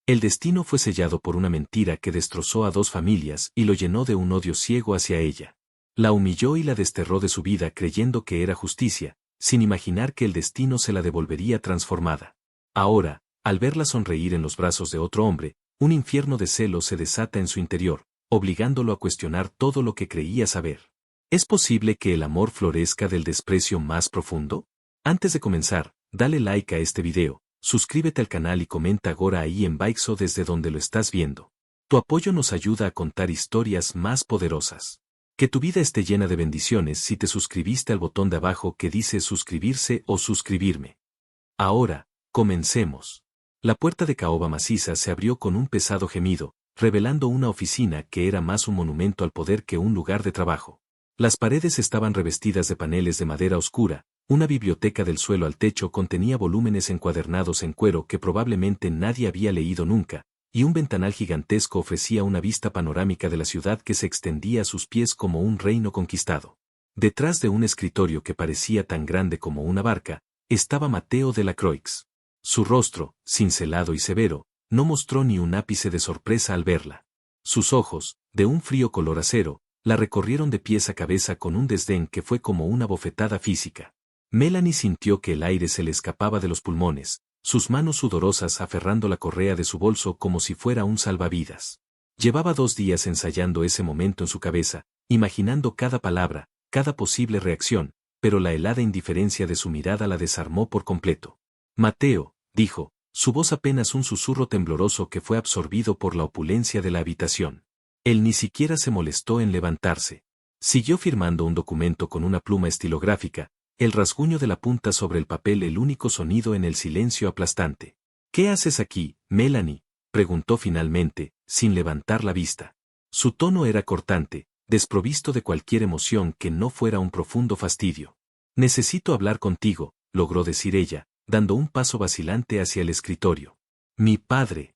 El destino fue sellado por una mentira que destrozó a dos familias y lo llenó de un odio ciego hacia ella. La humilló y la desterró de su vida creyendo que era justicia, sin imaginar que el destino se la devolvería transformada. Ahora, al verla sonreír en los brazos de otro hombre, un infierno de celos se desata en su interior, obligándolo a cuestionar todo lo que creía saber. ¿Es posible que el amor florezca del desprecio más profundo? Antes de comenzar, dale like a este video, suscríbete al canal y comenta ahora ahí en Baixo desde donde lo estás viendo. Tu apoyo nos ayuda a contar historias más poderosas. Que tu vida esté llena de bendiciones si te suscribiste al botón de abajo que dice suscribirse o suscribirme. Ahora, comencemos. La puerta de caoba maciza se abrió con un pesado gemido, revelando una oficina que era más un monumento al poder que un lugar de trabajo. Las paredes estaban revestidas de paneles de madera oscura, una biblioteca del suelo al techo contenía volúmenes encuadernados en cuero que probablemente nadie había leído nunca, y un ventanal gigantesco ofrecía una vista panorámica de la ciudad que se extendía a sus pies como un reino conquistado. Detrás de un escritorio que parecía tan grande como una barca, estaba Mateo de la Croix. Su rostro, cincelado y severo, no mostró ni un ápice de sorpresa al verla. Sus ojos, de un frío color acero, la recorrieron de pies a cabeza con un desdén que fue como una bofetada física. Melanie sintió que el aire se le escapaba de los pulmones, sus manos sudorosas aferrando la correa de su bolso como si fuera un salvavidas. Llevaba 2 días ensayando ese momento en su cabeza, imaginando cada palabra, cada posible reacción, pero la helada indiferencia de su mirada la desarmó por completo. Mateo, dijo, su voz apenas un susurro tembloroso que fue absorbido por la opulencia de la habitación. Él ni siquiera se molestó en levantarse. Siguió firmando un documento con una pluma estilográfica, el rasguño de la punta sobre el papel el único sonido en el silencio aplastante. ¿Qué haces aquí, Melanie?, preguntó finalmente, sin levantar la vista. Su tono era cortante, desprovisto de cualquier emoción que no fuera un profundo fastidio. Necesito hablar contigo, logró decir ella, dando un paso vacilante hacia el escritorio. Mi padre.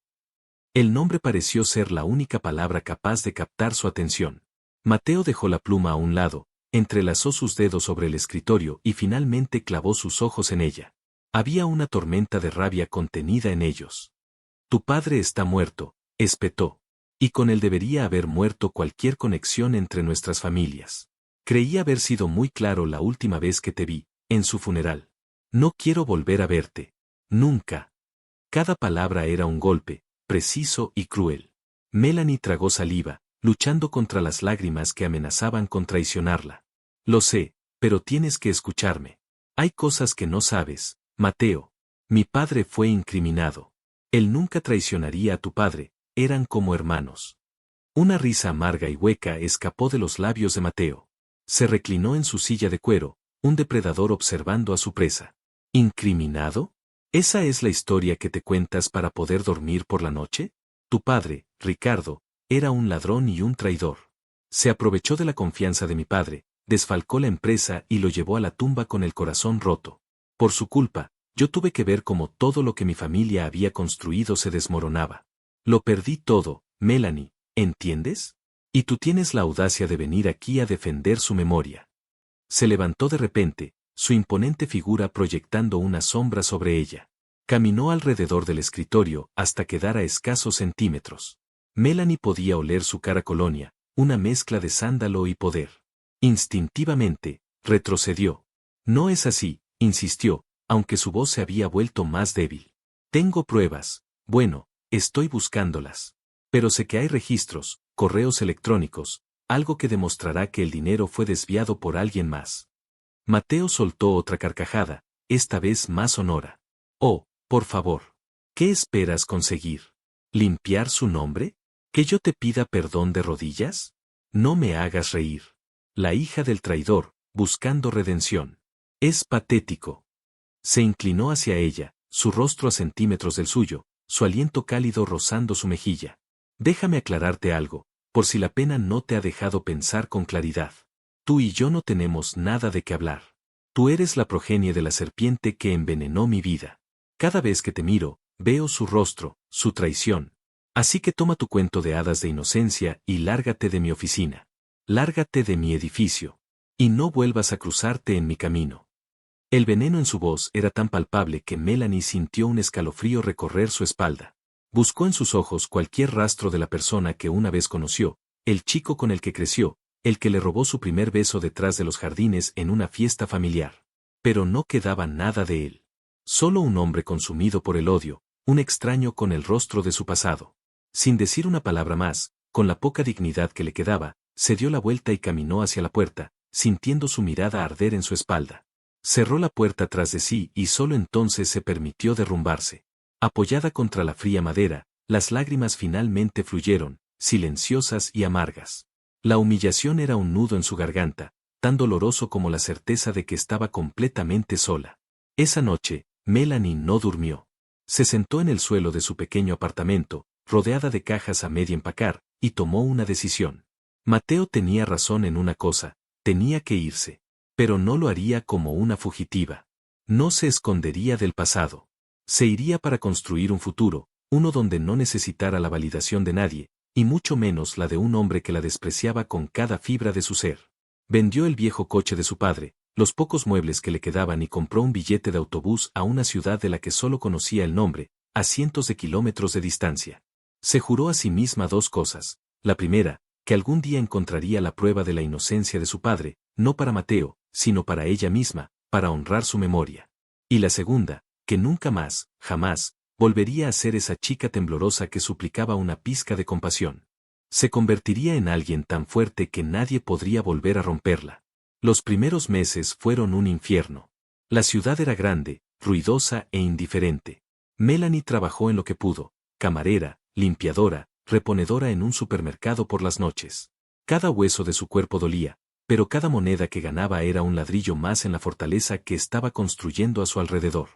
El nombre pareció ser la única palabra capaz de captar su atención. Mateo dejó la pluma a un lado, entrelazó sus dedos sobre el escritorio y finalmente clavó sus ojos en ella. Había una tormenta de rabia contenida en ellos. Tu padre está muerto, espetó. Y con él debería haber muerto cualquier conexión entre nuestras familias. Creí haber sido muy claro la última vez que te vi, en su funeral. No quiero volver a verte. Nunca. Cada palabra era un golpe, preciso y cruel. Melanie tragó saliva, luchando contra las lágrimas que amenazaban con traicionarla. Lo sé, pero tienes que escucharme. Hay cosas que no sabes, Mateo. Mi padre fue incriminado. Él nunca traicionaría a tu padre, eran como hermanos. Una risa amarga y hueca escapó de los labios de Mateo. Se reclinó en su silla de cuero, un depredador observando a su presa. ¿Incriminado? ¿Esa es la historia que te cuentas para poder dormir por la noche? Tu padre, Ricardo, era un ladrón y un traidor. Se aprovechó de la confianza de mi padre, desfalcó la empresa y lo llevó a la tumba con el corazón roto. Por su culpa, yo tuve que ver cómo todo lo que mi familia había construido se desmoronaba. Lo perdí todo, Melanie, ¿entiendes? Y tú tienes la audacia de venir aquí a defender su memoria. Se levantó de repente, su imponente figura proyectando una sombra sobre ella. Caminó alrededor del escritorio hasta quedar a escasos centímetros. Melanie podía oler su cara colonia, una mezcla de sándalo y poder. Instintivamente, retrocedió. No es así, insistió, aunque su voz se había vuelto más débil. Tengo pruebas, bueno, estoy buscándolas. Pero sé que hay registros, correos electrónicos, algo que demostrará que el dinero fue desviado por alguien más. Mateo soltó otra carcajada, esta vez más sonora. Oh, por favor. ¿Qué esperas conseguir? ¿Limpiar su nombre? ¿Que yo te pida perdón de rodillas? No me hagas reír. La hija del traidor, buscando redención. Es patético. Se inclinó hacia ella, su rostro a centímetros del suyo, su aliento cálido rozando su mejilla. Déjame aclararte algo, por si la pena no te ha dejado pensar con claridad. Tú y yo no tenemos nada de qué hablar. Tú eres la progenie de la serpiente que envenenó mi vida. Cada vez que te miro, veo su rostro, su traición. Así que toma tu cuento de hadas de inocencia y lárgate de mi oficina. Lárgate de mi edificio. Y no vuelvas a cruzarte en mi camino. El veneno en su voz era tan palpable que Melanie sintió un escalofrío recorrer su espalda. Buscó en sus ojos cualquier rastro de la persona que una vez conoció, el chico con el que creció, el que le robó su primer beso detrás de los jardines en una fiesta familiar. Pero no quedaba nada de él. Solo un hombre consumido por el odio, un extraño con el rostro de su pasado. Sin decir una palabra más, con la poca dignidad que le quedaba, se dio la vuelta y caminó hacia la puerta, sintiendo su mirada arder en su espalda. Cerró la puerta tras de sí y solo entonces se permitió derrumbarse. Apoyada contra la fría madera, las lágrimas finalmente fluyeron, silenciosas y amargas. La humillación era un nudo en su garganta, tan doloroso como la certeza de que estaba completamente sola. Esa noche, Melanie no durmió. Se sentó en el suelo de su pequeño apartamento, rodeada de cajas a medio empacar, y tomó una decisión. Mateo tenía razón en una cosa, tenía que irse. Pero no lo haría como una fugitiva. No se escondería del pasado. Se iría para construir un futuro, uno donde no necesitara la validación de nadie, y mucho menos la de un hombre que la despreciaba con cada fibra de su ser. Vendió el viejo coche de su padre, los pocos muebles que le quedaban y compró un billete de autobús a una ciudad de la que solo conocía el nombre, a cientos de kilómetros de distancia. Se juró a sí misma dos cosas. La primera, que algún día encontraría la prueba de la inocencia de su padre, no para Mateo, sino para ella misma, para honrar su memoria. Y la segunda, que nunca más, jamás, volvería a ser esa chica temblorosa que suplicaba una pizca de compasión. Se convertiría en alguien tan fuerte que nadie podría volver a romperla. Los primeros meses fueron un infierno. La ciudad era grande, ruidosa e indiferente. Melanie trabajó en lo que pudo, camarera, limpiadora, reponedora en un supermercado por las noches. Cada hueso de su cuerpo dolía, pero cada moneda que ganaba era un ladrillo más en la fortaleza que estaba construyendo a su alrededor.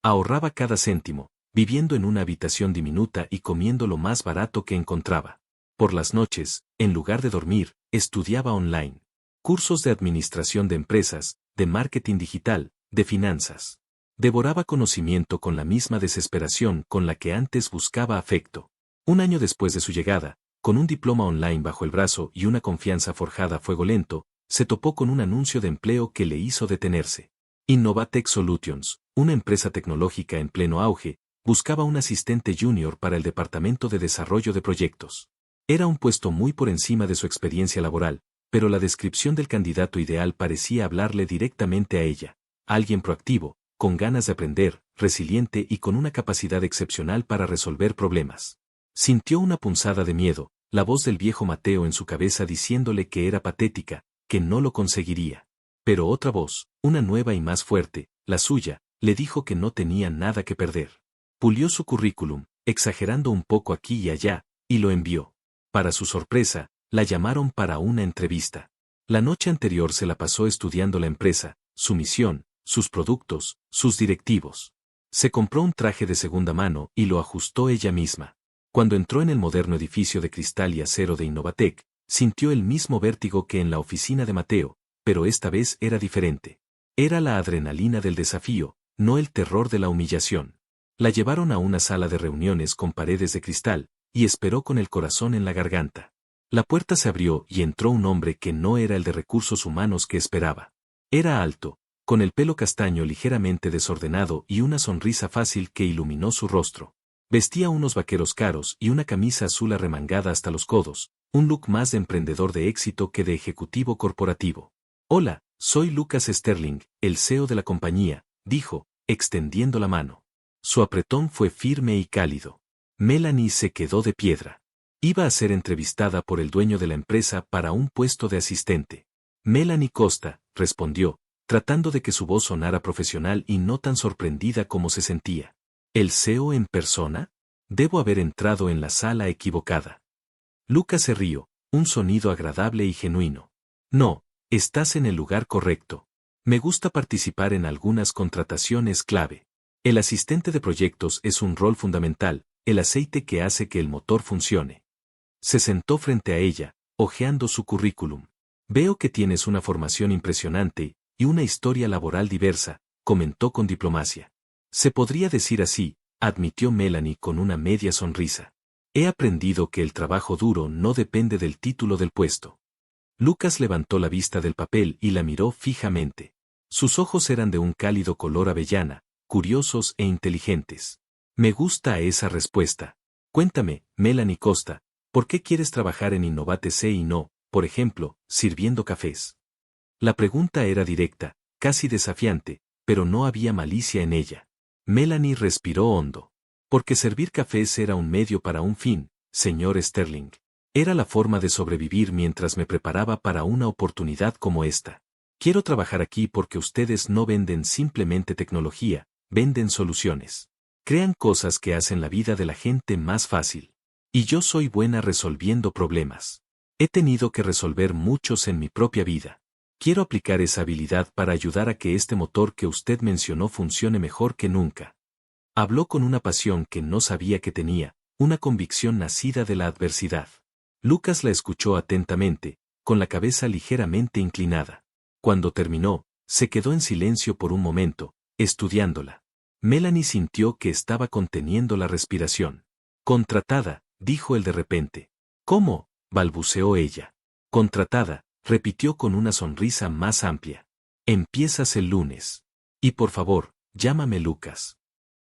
Ahorraba cada céntimo, viviendo en una habitación diminuta y comiendo lo más barato que encontraba. Por las noches, en lugar de dormir, estudiaba online. Cursos de administración de empresas, de marketing digital, de finanzas. Devoraba conocimiento con la misma desesperación con la que antes buscaba afecto. Un año después de su llegada, con un diploma online bajo el brazo y una confianza forjada a fuego lento, se topó con un anuncio de empleo que le hizo detenerse. Innovatech Solutions, una empresa tecnológica en pleno auge, buscaba un asistente junior para el departamento de desarrollo de proyectos. Era un puesto muy por encima de su experiencia laboral, pero la descripción del candidato ideal parecía hablarle directamente a ella. Alguien proactivo, con ganas de aprender, resiliente y con una capacidad excepcional para resolver problemas. Sintió una punzada de miedo, la voz del viejo Mateo en su cabeza diciéndole que era patética, que no lo conseguiría. Pero otra voz, una nueva y más fuerte, la suya, le dijo que no tenía nada que perder. Pulió su currículum, exagerando un poco aquí y allá, y lo envió. Para su sorpresa, la llamaron para una entrevista. La noche anterior se la pasó estudiando la empresa, su misión, sus productos, sus directivos. Se compró un traje de segunda mano y lo ajustó ella misma. Cuando entró en el moderno edificio de cristal y acero de Innovatech, sintió el mismo vértigo que en la oficina de Mateo, pero esta vez era diferente. Era la adrenalina del desafío, no el terror de la humillación. La llevaron a una sala de reuniones con paredes de cristal, y esperó con el corazón en la garganta. La puerta se abrió y entró un hombre que no era el de recursos humanos que esperaba. Era alto, con el pelo castaño ligeramente desordenado y una sonrisa fácil que iluminó su rostro. Vestía unos vaqueros caros y una camisa azul arremangada hasta los codos, un look más de emprendedor de éxito que de ejecutivo corporativo. Hola, soy Lucas Sterling, el CEO de la compañía, dijo, extendiendo la mano. Su apretón fue firme y cálido. Melanie se quedó de piedra. Iba a ser entrevistada por el dueño de la empresa para un puesto de asistente. Melanie Costa, respondió, tratando de que su voz sonara profesional y no tan sorprendida como se sentía. ¿El CEO en persona? Debo haber entrado en la sala equivocada. Lucas se rió, un sonido agradable y genuino. No, estás en el lugar correcto. Me gusta participar en algunas contrataciones clave. El asistente de proyectos es un rol fundamental, el aceite que hace que el motor funcione. Se sentó frente a ella, hojeando su currículum. Veo que tienes una formación impresionante y una historia laboral diversa, comentó con diplomacia. Se podría decir así, admitió Melanie con una media sonrisa. He aprendido que el trabajo duro no depende del título del puesto. Lucas levantó la vista del papel y la miró fijamente. Sus ojos eran de un cálido color avellana, curiosos e inteligentes. Me gusta esa respuesta. Cuéntame, Melanie Costa, ¿por qué quieres trabajar en Innovate C y no, por ejemplo, sirviendo cafés? La pregunta era directa, casi desafiante, pero no había malicia en ella. Melanie respiró hondo. Porque servir cafés era un medio para un fin, señor Sterling. Era la forma de sobrevivir mientras me preparaba para una oportunidad como esta. Quiero trabajar aquí porque ustedes no venden simplemente tecnología, venden soluciones. Crean cosas que hacen la vida de la gente más fácil. Y yo soy buena resolviendo problemas. He tenido que resolver muchos en mi propia vida. Quiero aplicar esa habilidad para ayudar a que este motor que usted mencionó funcione mejor que nunca. Habló con una pasión que no sabía que tenía, una convicción nacida de la adversidad. Lucas la escuchó atentamente, con la cabeza ligeramente inclinada. Cuando terminó, se quedó en silencio por un momento, estudiándola. Melanie sintió que estaba conteniendo la respiración. Contratada, dijo él de repente. ¿Cómo? Balbuceó ella. Contratada, repitió con una sonrisa más amplia. Empiezas el lunes. Y por favor, llámame Lucas.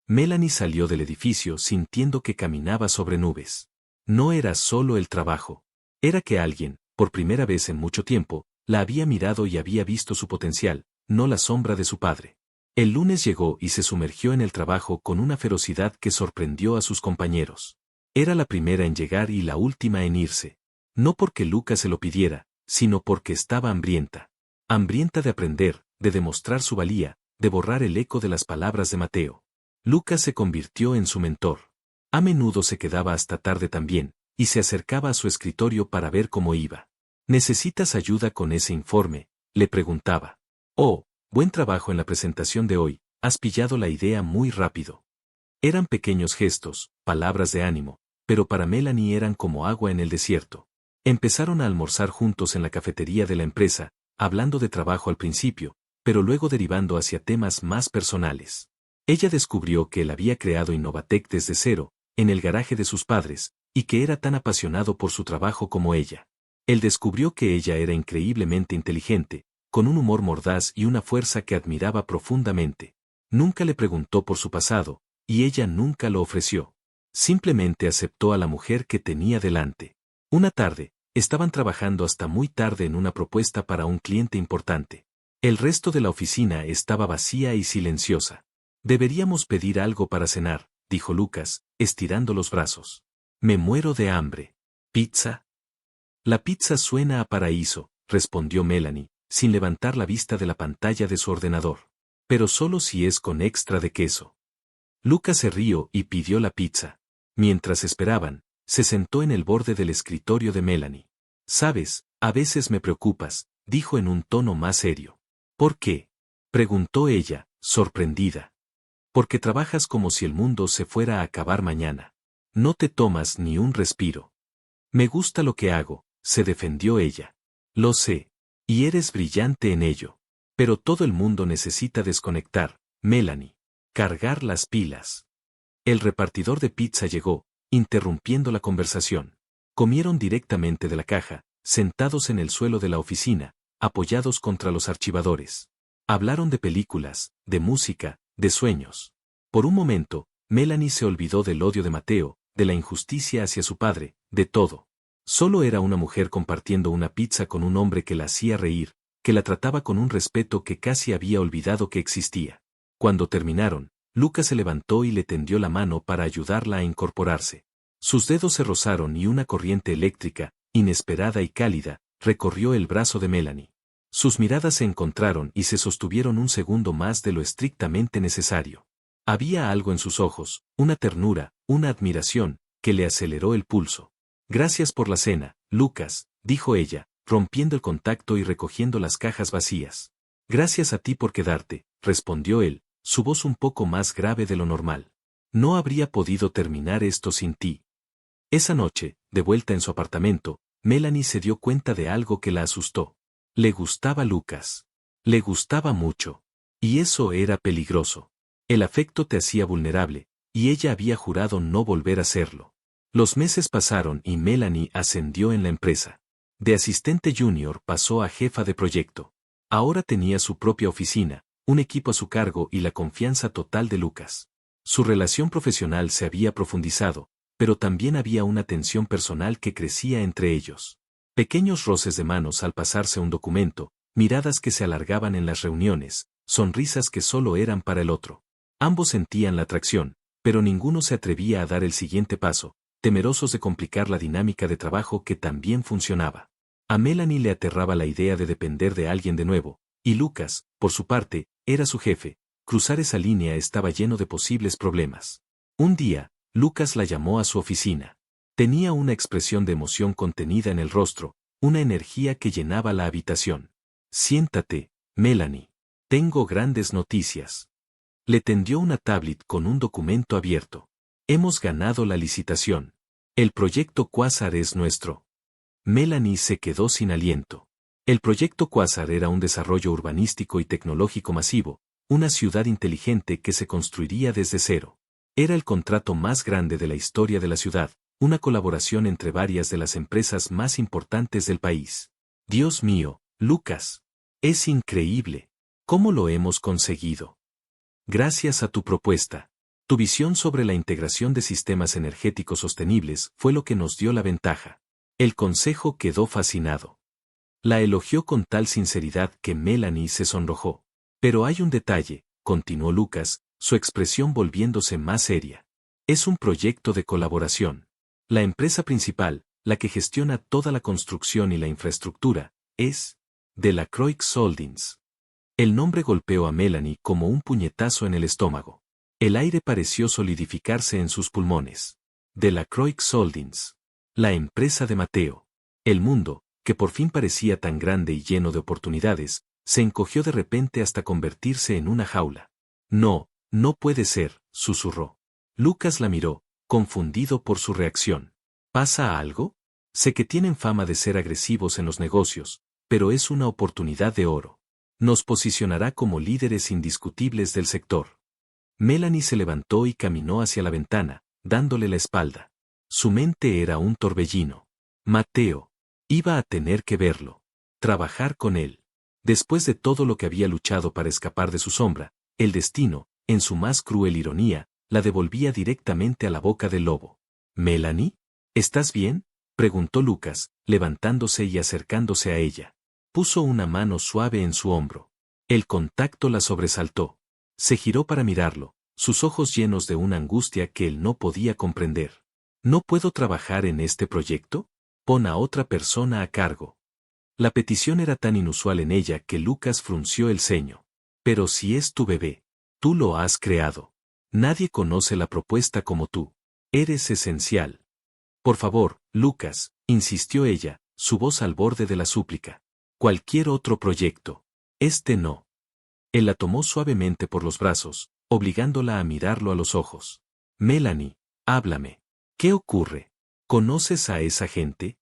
Melanie salió del edificio sintiendo que caminaba sobre nubes. No era solo el trabajo. Era que alguien, por primera vez en mucho tiempo, la había mirado y había visto su potencial, no la sombra de su padre. El lunes llegó y se sumergió en el trabajo con una ferocidad que sorprendió a sus compañeros. Era la primera en llegar y la última en irse. No porque Lucas se lo pidiera, sino porque estaba hambrienta. Hambrienta de aprender, de demostrar su valía, de borrar el eco de las palabras de Mateo. Lucas se convirtió en su mentor. A menudo se quedaba hasta tarde también, y se acercaba a su escritorio para ver cómo iba. ¿Necesitas ayuda con ese informe?, le preguntaba. Oh, buen trabajo en la presentación de hoy, has pillado la idea muy rápido. Eran pequeños gestos, palabras de ánimo, pero para Melanie eran como agua en el desierto. Empezaron a almorzar juntos en la cafetería de la empresa, hablando de trabajo al principio, pero luego derivando hacia temas más personales. Ella descubrió que él había creado Innovatec desde cero, en el garaje de sus padres, y que era tan apasionado por su trabajo como ella. Él descubrió que ella era increíblemente inteligente, con un humor mordaz y una fuerza que admiraba profundamente. Nunca le preguntó por su pasado, y ella nunca lo ofreció. Simplemente aceptó a la mujer que tenía delante. Una tarde, estaban trabajando hasta muy tarde en una propuesta para un cliente importante. El resto de la oficina estaba vacía y silenciosa. Deberíamos pedir algo para cenar, dijo Lucas, estirando los brazos. Me muero de hambre. ¿Pizza? La pizza suena a paraíso, respondió Melanie, sin levantar la vista de la pantalla de su ordenador. Pero solo si es con extra de queso. Lucas se rió y pidió la pizza. Mientras esperaban, se sentó en el borde del escritorio de Melanie. Sabes, a veces me preocupas, dijo en un tono más serio. ¿Por qué?, preguntó ella, sorprendida. Porque trabajas como si el mundo se fuera a acabar mañana. No te tomas ni un respiro. Me gusta lo que hago, se defendió ella. Lo sé. Y eres brillante en ello. Pero todo el mundo necesita desconectar, Melanie. Cargar las pilas. El repartidor de pizza llegó, interrumpiendo la conversación. Comieron directamente de la caja, sentados en el suelo de la oficina, apoyados contra los archivadores. Hablaron de películas, de música, de sueños. Por un momento, Melanie se olvidó del odio de Mateo, de la injusticia hacia su padre, de todo. Solo era una mujer compartiendo una pizza con un hombre que la hacía reír, que la trataba con un respeto que casi había olvidado que existía. Cuando terminaron, Lucas se levantó y le tendió la mano para ayudarla a incorporarse. Sus dedos se rozaron y una corriente eléctrica, inesperada y cálida, recorrió el brazo de Melanie. Sus miradas se encontraron y se sostuvieron un segundo más de lo estrictamente necesario. Había algo en sus ojos, una ternura, una admiración, que le aceleró el pulso. Gracias por la cena, Lucas, dijo ella, rompiendo el contacto y recogiendo las cajas vacías. Gracias a ti por quedarte, respondió él, su voz un poco más grave de lo normal. No habría podido terminar esto sin ti. Esa noche, de vuelta en su apartamento, Melanie se dio cuenta de algo que la asustó. Le gustaba Lucas. Le gustaba mucho. Y eso era peligroso. El afecto te hacía vulnerable, y ella había jurado no volver a hacerlo. Los meses pasaron y Melanie ascendió en la empresa. De asistente junior pasó a jefa de proyecto. Ahora tenía su propia oficina, un equipo a su cargo y la confianza total de Lucas. Su relación profesional se había profundizado, pero también había una tensión personal que crecía entre ellos. Pequeños roces de manos al pasarse un documento, miradas que se alargaban en las reuniones, sonrisas que solo eran para el otro. Ambos sentían la atracción, pero ninguno se atrevía a dar el siguiente paso, temerosos de complicar la dinámica de trabajo que también funcionaba. A Melanie le aterraba la idea de depender de alguien de nuevo, y Lucas, por su parte, era su jefe. Cruzar esa línea estaba lleno de posibles problemas. Un día, Lucas la llamó a su oficina. Tenía una expresión de emoción contenida en el rostro, una energía que llenaba la habitación. Siéntate, Melanie. Tengo grandes noticias. Le tendió una tablet con un documento abierto. Hemos ganado la licitación. El proyecto Quasar es nuestro. Melanie se quedó sin aliento. El proyecto Quasar era un desarrollo urbanístico y tecnológico masivo, una ciudad inteligente que se construiría desde cero. Era el contrato más grande de la historia de la ciudad, una colaboración entre varias de las empresas más importantes del país. Dios mío, Lucas. Es increíble. ¿Cómo lo hemos conseguido? Gracias a tu propuesta. Tu visión sobre la integración de sistemas energéticos sostenibles fue lo que nos dio la ventaja. El consejo quedó fascinado. La elogió con tal sinceridad que Melanie se sonrojó. Pero hay un detalle, continuó Lucas, su expresión volviéndose más seria. Es un proyecto de colaboración. La empresa principal, la que gestiona toda la construcción y la infraestructura, es Delacroix Holdings. El nombre golpeó a Melanie como un puñetazo en el estómago. El aire pareció solidificarse en sus pulmones. Delacroix Holdings. La empresa de Mateo. El mundo, que por fin parecía tan grande y lleno de oportunidades, se encogió de repente hasta convertirse en una jaula. No, no puede ser, susurró. Lucas la miró, confundido por su reacción. ¿Pasa algo? Sé que tienen fama de ser agresivos en los negocios, pero es una oportunidad de oro. Nos posicionará como líderes indiscutibles del sector. Melanie se levantó y caminó hacia la ventana, dándole la espalda. Su mente era un torbellino. Mateo. Iba a tener que verlo. Trabajar con él. Después de todo lo que había luchado para escapar de su sombra, el destino, en su más cruel ironía, la devolvía directamente a la boca del lobo. ¿Melanie? ¿Estás bien?, preguntó Lucas, levantándose y acercándose a ella. Puso una mano suave en su hombro. El contacto la sobresaltó. Se giró para mirarlo, sus ojos llenos de una angustia que él no podía comprender. ¿No puedo trabajar en este proyecto? Pon a otra persona a cargo. La petición era tan inusual en ella que Lucas frunció el ceño. Pero si es tu bebé, tú lo has creado. Nadie conoce la propuesta como tú. Eres esencial. Por favor, Lucas, insistió ella, su voz al borde de la súplica. Cualquier otro proyecto. Este no. Él la tomó suavemente por los brazos, obligándola a mirarlo a los ojos. Melanie, háblame. ¿Qué ocurre? ¿Conoces a esa gente?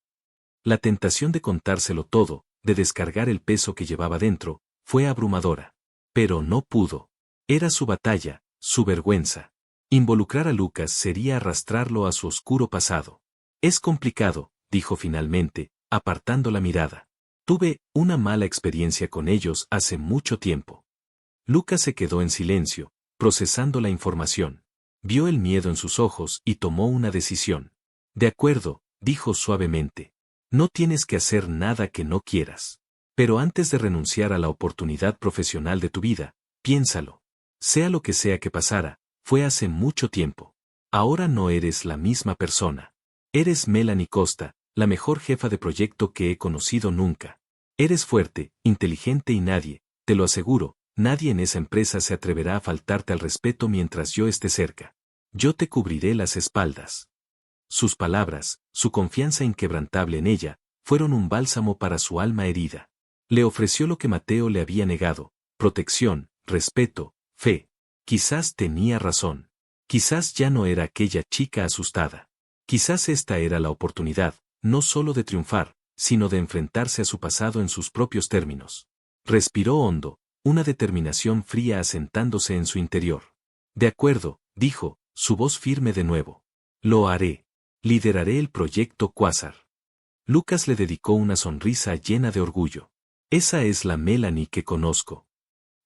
La tentación de contárselo todo, de descargar el peso que llevaba dentro, fue abrumadora. Pero no pudo. Era su batalla, su vergüenza. Involucrar a Lucas sería arrastrarlo a su oscuro pasado. Es complicado, dijo finalmente, apartando la mirada. Tuve una mala experiencia con ellos hace mucho tiempo. Lucas se quedó en silencio, procesando la información. Vio el miedo en sus ojos y tomó una decisión. De acuerdo, dijo suavemente. No tienes que hacer nada que no quieras. Pero antes de renunciar a la oportunidad profesional de tu vida, piénsalo. Sea lo que sea que pasara, fue hace mucho tiempo. Ahora no eres la misma persona. Eres Melanie Costa, la mejor jefa de proyecto que he conocido nunca. Eres fuerte, inteligente y nadie, te lo aseguro, nadie en esa empresa se atreverá a faltarte al respeto mientras yo esté cerca. Yo te cubriré las espaldas. Sus palabras, su confianza inquebrantable en ella, fueron un bálsamo para su alma herida. Le ofreció lo que Mateo le había negado: protección, respeto, fe. Quizás tenía razón. Quizás ya no era aquella chica asustada. Quizás esta era la oportunidad, no solo de triunfar, sino de enfrentarse a su pasado en sus propios términos. Respiró hondo, una determinación fría asentándose en su interior. De acuerdo, dijo, su voz firme de nuevo. Lo haré. Lideraré el proyecto Quasar. Lucas le dedicó una sonrisa llena de orgullo. Esa es la Melanie que conozco.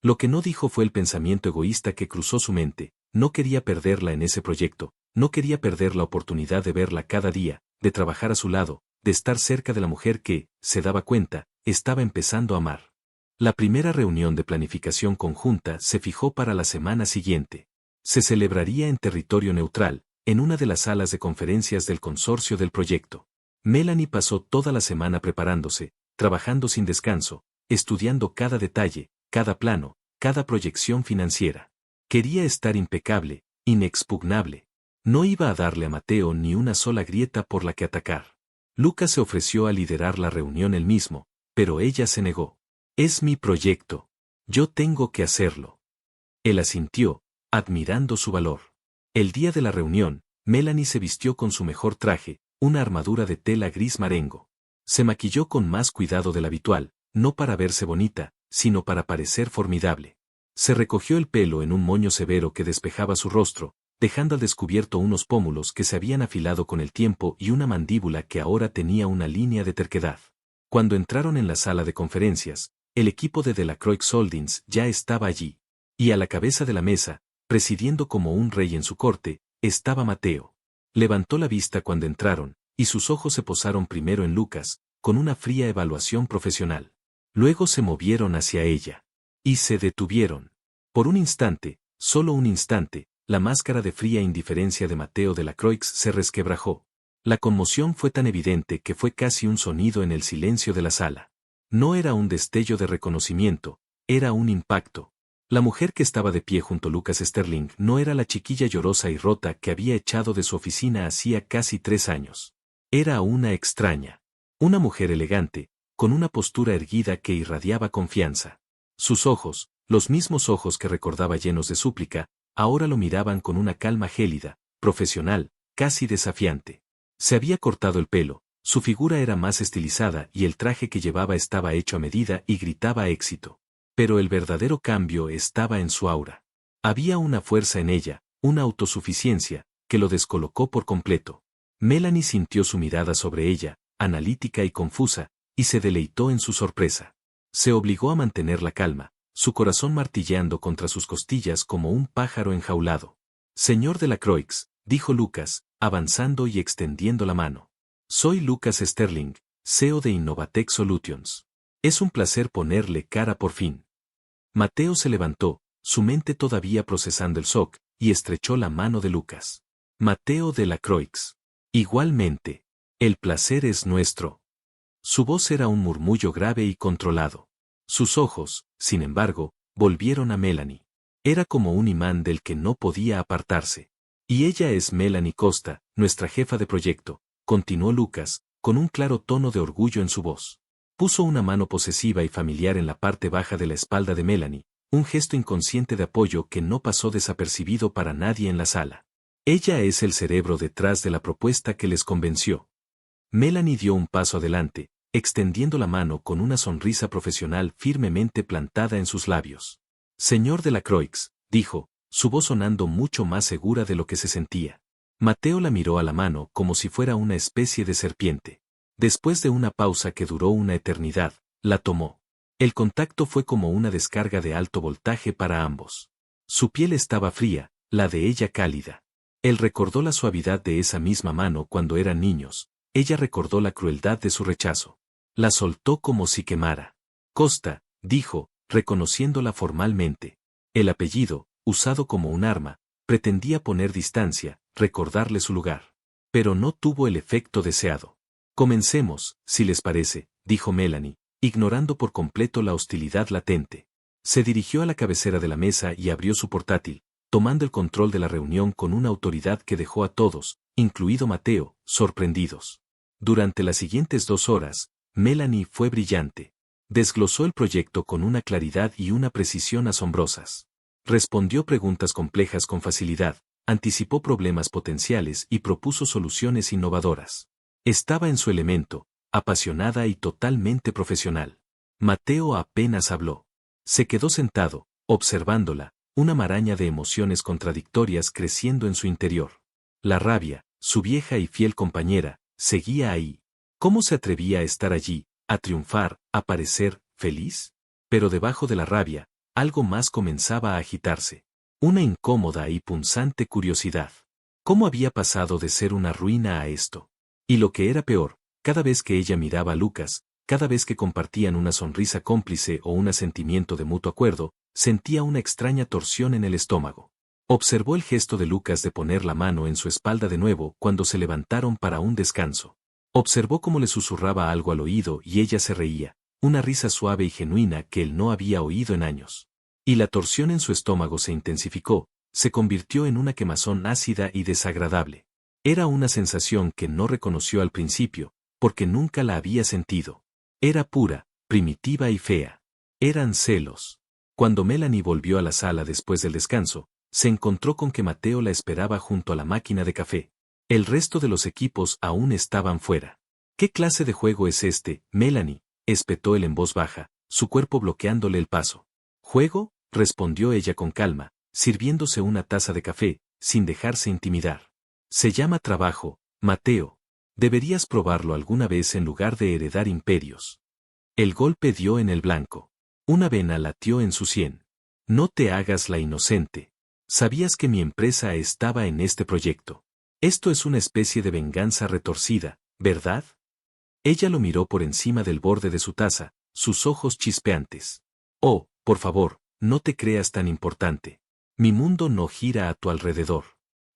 Lo que no dijo fue el pensamiento egoísta que cruzó su mente: no quería perderla en ese proyecto, No quería perder la oportunidad de verla cada día, de trabajar a su lado, de estar cerca de la mujer que, se daba cuenta, estaba empezando a amar. La primera reunión de planificación conjunta se fijó para la semana siguiente. Se celebraría en territorio neutral, en una de las salas de conferencias del consorcio del proyecto. Melanie pasó toda la semana preparándose, trabajando sin descanso, estudiando cada detalle, cada plano, cada proyección financiera. Quería estar impecable, inexpugnable. No iba a darle a Mateo ni una sola grieta por la que atacar. Lucas se ofreció a liderar la reunión él mismo, pero ella se negó. Es mi proyecto. Yo tengo que hacerlo. Él asintió, admirando su valor. El día de la reunión, Melanie se vistió con su mejor traje, una armadura de tela gris marengo. Se maquilló con más cuidado del habitual, no para verse bonita, sino para parecer formidable. Se recogió el pelo en un moño severo que despejaba su rostro, dejando al descubierto unos pómulos que se habían afilado con el tiempo y una mandíbula que ahora tenía una línea de terquedad. Cuando entraron en la sala de conferencias, el equipo de Delacroix Holdings ya estaba allí. Y a la cabeza de la mesa, presidiendo como un rey en su corte, estaba Mateo. Levantó la vista cuando entraron, y sus ojos se posaron primero en Lucas, con una fría evaluación profesional. Luego se movieron hacia ella. Y se detuvieron. Por un instante, solo un instante, la máscara de fría indiferencia de Mateo Delacroix se resquebrajó. La conmoción fue tan evidente que fue casi un sonido en el silencio de la sala. No era un destello de reconocimiento, era un impacto. La mujer que estaba de pie junto a Lucas Sterling no era la chiquilla llorosa y rota que había echado de su oficina hacía casi 3 años. Era una extraña. Una mujer elegante, con una postura erguida que irradiaba confianza. Sus ojos, los mismos ojos que recordaba llenos de súplica, ahora lo miraban con una calma gélida, profesional, casi desafiante. Se había cortado el pelo, su figura era más estilizada y el traje que llevaba estaba hecho a medida y gritaba éxito. Pero el verdadero cambio estaba en su aura. Había una fuerza en ella, una autosuficiencia, que lo descolocó por completo. Melanie sintió su mirada sobre ella, analítica y confusa, y se deleitó en su sorpresa. Se obligó a mantener la calma, su corazón martilleando contra sus costillas como un pájaro enjaulado. Señor Delacroix, dijo Lucas, avanzando y extendiendo la mano. Soy Lucas Sterling, CEO de Innovatech Solutions. Es un placer ponerle cara por fin. Mateo se levantó, su mente todavía procesando el shock, y estrechó la mano de Lucas. Mateo Delacroix. Igualmente. El placer es nuestro. Su voz era un murmullo grave y controlado. Sus ojos, sin embargo, volvieron a Melanie. Era como un imán del que no podía apartarse. Y ella es Melanie Costa, nuestra jefa de proyecto, continuó Lucas, con un claro tono de orgullo en su voz. Puso una mano posesiva y familiar en la parte baja de la espalda de Melanie, un gesto inconsciente de apoyo que no pasó desapercibido para nadie en la sala. Ella es el cerebro detrás de la propuesta que les convenció. Melanie dio un paso adelante, extendiendo la mano con una sonrisa profesional firmemente plantada en sus labios. Señor Delacroix, dijo, su voz sonando mucho más segura de lo que se sentía. Mateo la miró a la mano como si fuera una especie de serpiente. Después de una pausa que duró una eternidad, la tomó. El contacto fue como una descarga de alto voltaje para ambos. Su piel estaba fría, la de ella cálida. Él recordó la suavidad de esa misma mano cuando eran niños. Ella recordó la crueldad de su rechazo. La soltó como si quemara. Costa, dijo, reconociéndola formalmente. El apellido, usado como un arma, pretendía poner distancia, recordarle su lugar. Pero no tuvo el efecto deseado. Comencemos, si les parece, dijo Melanie, ignorando por completo la hostilidad latente. Se dirigió a la cabecera de la mesa y abrió su portátil, tomando el control de la reunión con una autoridad que dejó a todos, incluido Mateo, sorprendidos. Durante las siguientes 2 horas, Melanie fue brillante. Desglosó el proyecto con una claridad y una precisión asombrosas. Respondió preguntas complejas con facilidad, anticipó problemas potenciales y propuso soluciones innovadoras. Estaba en su elemento, apasionada y totalmente profesional. Mateo apenas habló. Se quedó sentado, observándola, una maraña de emociones contradictorias creciendo en su interior. La rabia, su vieja y fiel compañera, seguía ahí. ¿Cómo se atrevía a estar allí, a triunfar, a parecer feliz? Pero debajo de la rabia, algo más comenzaba a agitarse. Una incómoda y punzante curiosidad. ¿Cómo había pasado de ser una ruina a esto? Y lo que era peor, cada vez que ella miraba a Lucas, cada vez que compartían una sonrisa cómplice o un sentimiento de mutuo acuerdo, sentía una extraña torsión en el estómago. Observó el gesto de Lucas de poner la mano en su espalda de nuevo cuando se levantaron para un descanso. Observó cómo le susurraba algo al oído y ella se reía, una risa suave y genuina que él no había oído en años. Y la torsión en su estómago se intensificó, se convirtió en una quemazón ácida y desagradable. Era una sensación que no reconoció al principio, porque nunca la había sentido. Era pura, primitiva y fea. Eran celos. Cuando Melanie volvió a la sala después del descanso, se encontró con que Mateo la esperaba junto a la máquina de café. El resto de los equipos aún estaban fuera. ¿Qué clase de juego es este, Melanie?, espetó él en voz baja, su cuerpo bloqueándole el paso. ¿Juego?, respondió ella con calma, sirviéndose una taza de café, sin dejarse intimidar. Se llama trabajo, Mateo. Deberías probarlo alguna vez en lugar de heredar imperios. El golpe dio en el blanco. Una vena latió en su sien. No te hagas la inocente. Sabías que mi empresa estaba en este proyecto. Esto es una especie de venganza retorcida, ¿verdad? Ella lo miró por encima del borde de su taza, sus ojos chispeantes. Oh, por favor, no te creas tan importante. Mi mundo no gira a tu alrededor.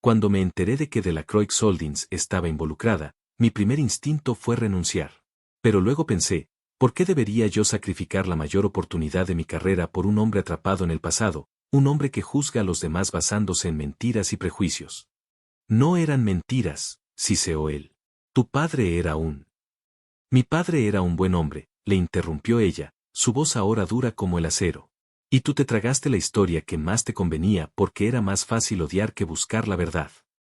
Cuando me enteré de que Delacroix Holdings estaba involucrada, mi primer instinto fue renunciar. Pero luego pensé, ¿por qué debería yo sacrificar la mayor oportunidad de mi carrera por un hombre atrapado en el pasado, un hombre que juzga a los demás basándose en mentiras y prejuicios? No eran mentiras, siseó él. Tu padre era un... Mi padre era un buen hombre, le interrumpió ella, su voz ahora dura como el acero. Y tú te tragaste la historia que más te convenía porque era más fácil odiar que buscar la verdad.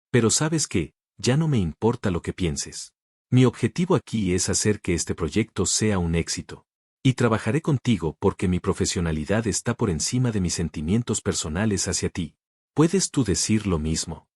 Pero ¿sabes qué? Ya no me importa lo que pienses. Mi objetivo aquí es hacer que este proyecto sea un éxito. Y trabajaré contigo porque mi profesionalidad está por encima de mis sentimientos personales hacia ti. ¿Puedes tú decir lo mismo?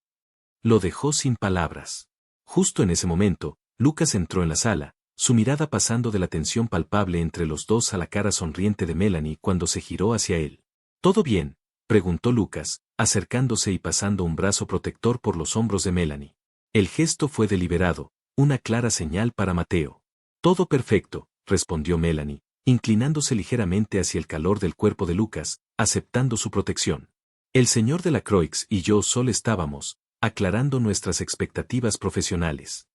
Lo dejó sin palabras. Justo en ese momento, Lucas entró en la sala, su mirada pasando de la tensión palpable entre los dos a la cara sonriente de Melanie cuando se giró hacia él. ¿Todo bien?, preguntó Lucas, acercándose y pasando un brazo protector por los hombros de Melanie. El gesto fue deliberado, una clara señal para Mateo. Todo perfecto, respondió Melanie, inclinándose ligeramente hacia el calor del cuerpo de Lucas, aceptando su protección. El señor Delacroix y yo solo estábamos aclarando nuestras expectativas profesionales.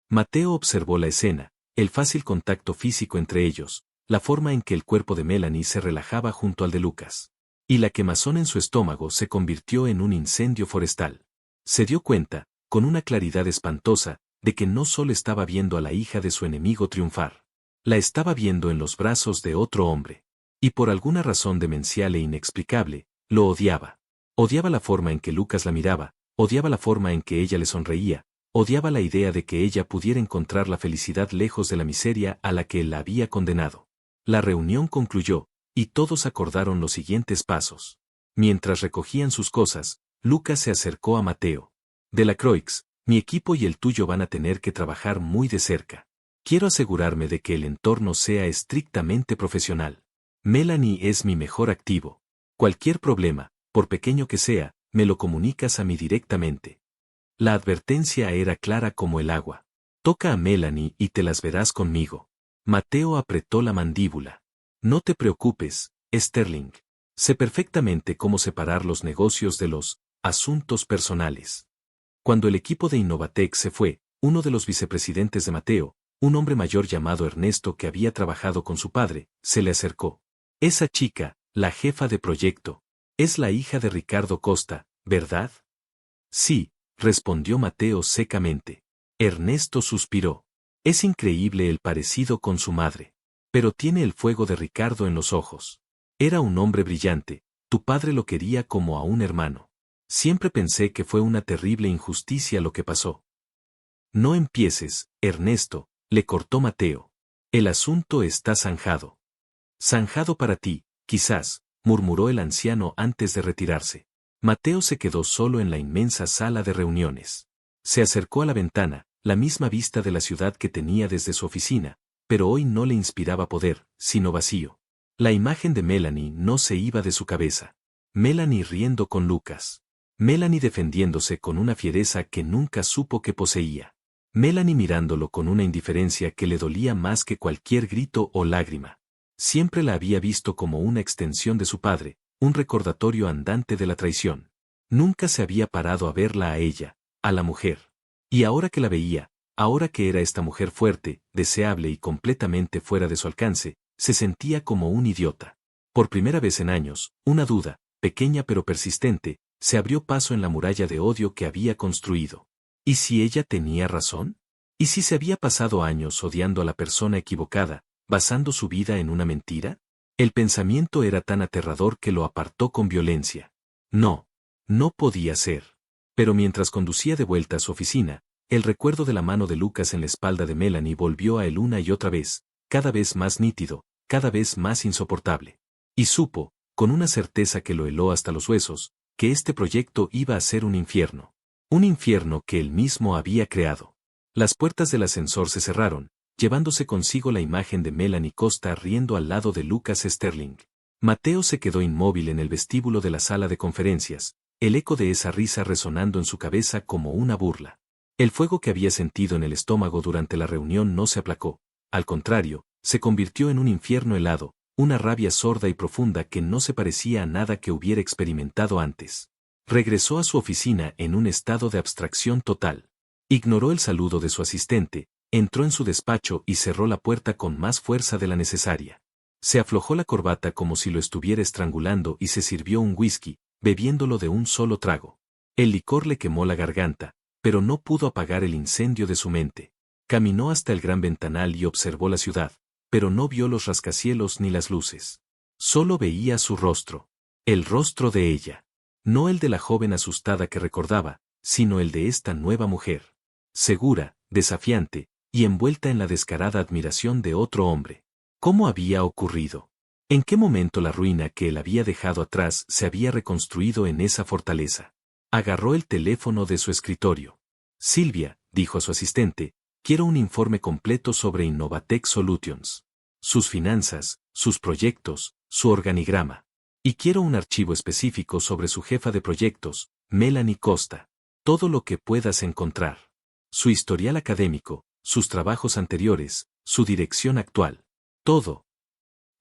Mateo observó la escena, el fácil contacto físico entre ellos, la forma en que el cuerpo de Melanie se relajaba junto al de Lucas. Y la quemazón en su estómago se convirtió en un incendio forestal. Se dio cuenta, con una claridad espantosa, de que no solo estaba viendo a la hija de su enemigo triunfar. La estaba viendo en los brazos de otro hombre. Y por alguna razón demencial e inexplicable, lo odiaba. Odiaba la forma en que Lucas la miraba, odiaba la forma en que ella le sonreía, odiaba la idea de que ella pudiera encontrar la felicidad lejos de la miseria a la que él la había condenado. La reunión concluyó, y todos acordaron los siguientes pasos. Mientras recogían sus cosas, Lucas se acercó a Mateo. Delacroix, mi equipo y el tuyo van a tener que trabajar muy de cerca. Quiero asegurarme de que el entorno sea estrictamente profesional. Melanie es mi mejor activo. Cualquier problema, por pequeño que sea, me lo comunicas a mí directamente. La advertencia era clara como el agua. Toca a Melanie y te las verás conmigo. Mateo apretó la mandíbula. No te preocupes, Sterling. Sé perfectamente cómo separar los negocios de los asuntos personales. Cuando el equipo de Innovatec se fue, uno de los vicepresidentes de Mateo, un hombre mayor llamado Ernesto que había trabajado con su padre, se le acercó. Esa chica, la jefa de proyecto, es la hija de Ricardo Costa, ¿verdad? Sí, respondió Mateo secamente. Ernesto suspiró. Es increíble el parecido con su madre. Pero tiene el fuego de Ricardo en los ojos. Era un hombre brillante, tu padre lo quería como a un hermano. Siempre pensé que fue una terrible injusticia lo que pasó. No empieces, Ernesto, le cortó Mateo. El asunto está zanjado. Zanjado para ti, quizás, murmuró el anciano antes de retirarse. Mateo se quedó solo en la inmensa sala de reuniones. Se acercó a la ventana, la misma vista de la ciudad que tenía desde su oficina, pero hoy no le inspiraba poder, sino vacío. La imagen de Melanie no se iba de su cabeza. Melanie riendo con Lucas. Melanie defendiéndose con una fiereza que nunca supo que poseía. Melanie mirándolo con una indiferencia que le dolía más que cualquier grito o lágrima. Siempre la había visto como una extensión de su padre, un recordatorio andante de la traición. Nunca se había parado a verla a ella, a la mujer. Y ahora que la veía, ahora que era esta mujer fuerte, deseable y completamente fuera de su alcance, se sentía como un idiota. Por primera vez en años, una duda, pequeña pero persistente, se abrió paso en la muralla de odio que había construido. ¿Y si ella tenía razón? ¿Y si se había pasado años odiando a la persona equivocada, basando su vida en una mentira? El pensamiento era tan aterrador que lo apartó con violencia. No, no podía ser. Pero mientras conducía de vuelta a su oficina, el recuerdo de la mano de Lucas en la espalda de Melanie volvió a él una y otra vez, cada vez más nítido, cada vez más insoportable. Y supo, con una certeza que lo heló hasta los huesos, que este proyecto iba a ser un infierno. Un infierno que él mismo había creado. Las puertas del ascensor se cerraron, llevándose consigo la imagen de Melanie Costa riendo al lado de Lucas Sterling. Mateo se quedó inmóvil en el vestíbulo de la sala de conferencias, el eco de esa risa resonando en su cabeza como una burla. El fuego que había sentido en el estómago durante la reunión no se aplacó, al contrario, se convirtió en un infierno helado, una rabia sorda y profunda que no se parecía a nada que hubiera experimentado antes. Regresó a su oficina en un estado de abstracción total. Ignoró el saludo de su asistente, entró en su despacho y cerró la puerta con más fuerza de la necesaria. Se aflojó la corbata como si lo estuviera estrangulando y se sirvió un whisky, bebiéndolo de un solo trago. El licor le quemó la garganta, pero no pudo apagar el incendio de su mente. Caminó hasta el gran ventanal y observó la ciudad, pero no vio los rascacielos ni las luces. Solo veía su rostro. El rostro de ella. No el de la joven asustada que recordaba, sino el de esta nueva mujer. Segura, desafiante, y envuelta en la descarada admiración de otro hombre. ¿Cómo había ocurrido? ¿En qué momento la ruina que él había dejado atrás se había reconstruido en esa fortaleza? Agarró el teléfono de su escritorio. Silvia, dijo a su asistente, quiero un informe completo sobre Innovatech Solutions. Sus finanzas, sus proyectos, su organigrama. Y quiero un archivo específico sobre su jefa de proyectos, Melanie Costa. Todo lo que puedas encontrar. Su historial académico, sus trabajos anteriores, su dirección actual. Todo.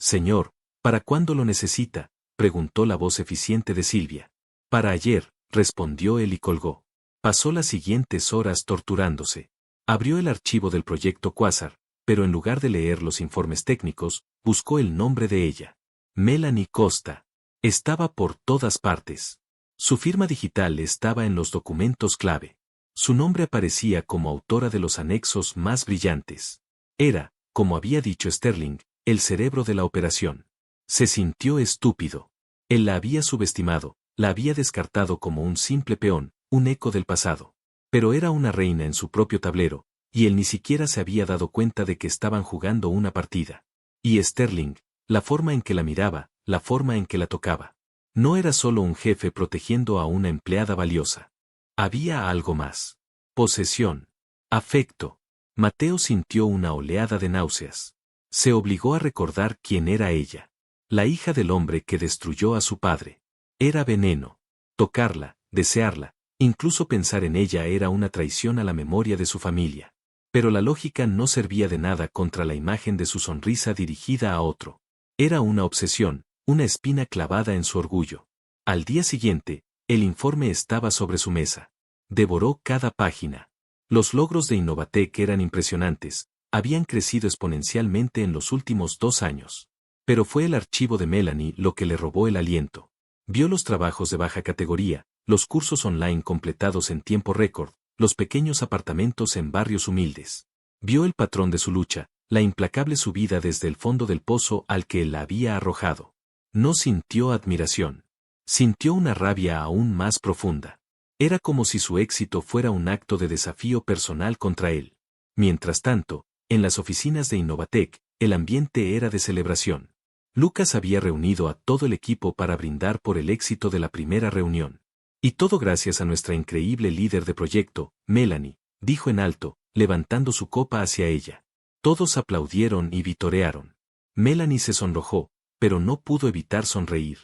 Señor, ¿para cuándo lo necesita?, preguntó la voz eficiente de Silvia. Para ayer, respondió él y colgó. Pasó las siguientes horas torturándose. Abrió el archivo del proyecto Quasar, pero en lugar de leer los informes técnicos, buscó el nombre de ella. Melanie Costa. Estaba por todas partes. Su firma digital estaba en los documentos clave. Su nombre aparecía como autora de los anexos más brillantes. Era, como había dicho Sterling, el cerebro de la operación. Se sintió estúpido. Él la había subestimado, la había descartado como un simple peón, un eco del pasado. Pero era una reina en su propio tablero, y él ni siquiera se había dado cuenta de que estaban jugando una partida. Y Sterling, la forma en que la miraba, la forma en que la tocaba. No era solo un jefe protegiendo a una empleada valiosa. Había algo más. Posesión. Afecto. Mateo sintió una oleada de náuseas. Se obligó a recordar quién era ella. La hija del hombre que destruyó a su padre. Era veneno. Tocarla, desearla, incluso pensar en ella era una traición a la memoria de su familia. Pero la lógica no servía de nada contra la imagen de su sonrisa dirigida a otro. Era una obsesión, una espina clavada en su orgullo. Al día siguiente, el informe estaba sobre su mesa. Devoró cada página. Los logros de Innovatech eran impresionantes, habían crecido exponencialmente en los últimos 2 años. Pero fue el archivo de Melanie lo que le robó el aliento. Vio los trabajos de baja categoría, los cursos online completados en tiempo récord, los pequeños apartamentos en barrios humildes. Vio el patrón de su lucha, la implacable subida desde el fondo del pozo al que él la había arrojado. No sintió admiración. Sintió una rabia aún más profunda. Era como si su éxito fuera un acto de desafío personal contra él. Mientras tanto, en las oficinas de Innovatech, el ambiente era de celebración. Lucas había reunido a todo el equipo para brindar por el éxito de la primera reunión. Y todo gracias a nuestra increíble líder de proyecto, Melanie, dijo en alto, levantando su copa hacia ella. Todos aplaudieron y vitorearon. Melanie se sonrojó, pero no pudo evitar sonreír.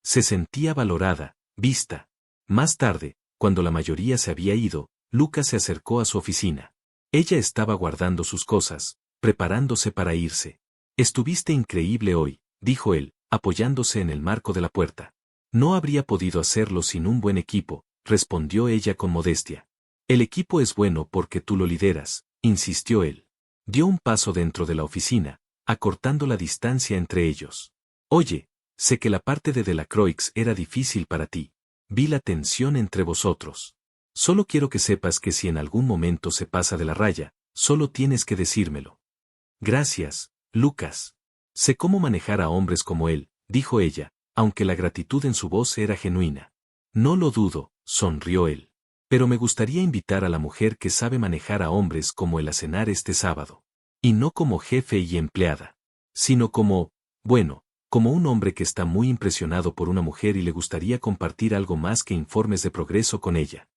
Se sentía valorada, vista. Más tarde, cuando la mayoría se había ido, Lucas se acercó a su oficina. Ella estaba guardando sus cosas, preparándose para irse. Estuviste increíble hoy, dijo él, apoyándose en el marco de la puerta. No habría podido hacerlo sin un buen equipo, respondió ella con modestia. El equipo es bueno porque tú lo lideras, insistió él. Dio un paso dentro de la oficina, acortando la distancia entre ellos. Oye, sé que la parte de Delacroix era difícil para ti. Vi la tensión entre vosotros. Solo quiero que sepas que si en algún momento se pasa de la raya, solo tienes que decírmelo. Gracias, Lucas. Sé cómo manejar a hombres como él, dijo ella, aunque la gratitud en su voz era genuina. No lo dudo, sonrió él. Pero me gustaría invitar a la mujer que sabe manejar a hombres como él a cenar este sábado. Y no como jefe y empleada, sino como, bueno, como un hombre que está muy impresionado por una mujer y le gustaría compartir algo más que informes de progreso con ella.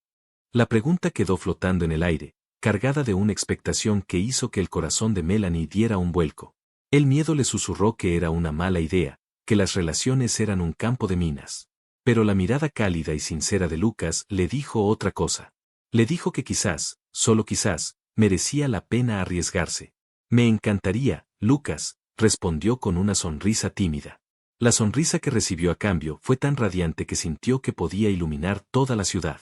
La pregunta quedó flotando en el aire, cargada de una expectación que hizo que el corazón de Melanie diera un vuelco. El miedo le susurró que era una mala idea, que las relaciones eran un campo de minas. Pero la mirada cálida y sincera de Lucas le dijo otra cosa. Le dijo que quizás, solo quizás, merecía la pena arriesgarse. Me encantaría, Lucas, respondió con una sonrisa tímida. La sonrisa que recibió a cambio fue tan radiante que sintió que podía iluminar toda la ciudad.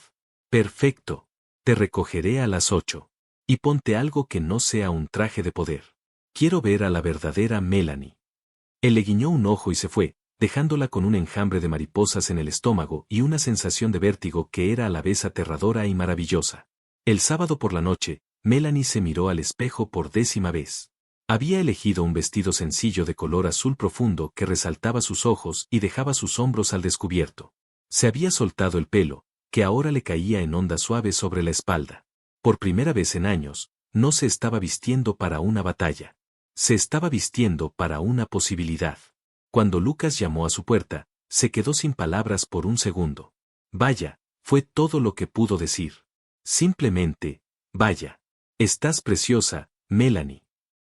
Perfecto. Te recogeré a las 8. Y ponte algo que no sea un traje de poder. Quiero ver a la verdadera Melanie. Él le guiñó un ojo y se fue, dejándola con un enjambre de mariposas en el estómago y una sensación de vértigo que era a la vez aterradora y maravillosa. El sábado por la noche, Melanie se miró al espejo por 10ª vez. Había elegido un vestido sencillo de color azul profundo que resaltaba sus ojos y dejaba sus hombros al descubierto. Se había soltado el pelo, que ahora le caía en ondas suaves sobre la espalda. Por primera vez en años, no se estaba vistiendo para una batalla. Se estaba vistiendo para una posibilidad. Cuando Lucas llamó a su puerta, se quedó sin palabras por un segundo. Vaya, fue todo lo que pudo decir. Simplemente, vaya. Estás preciosa, Melanie.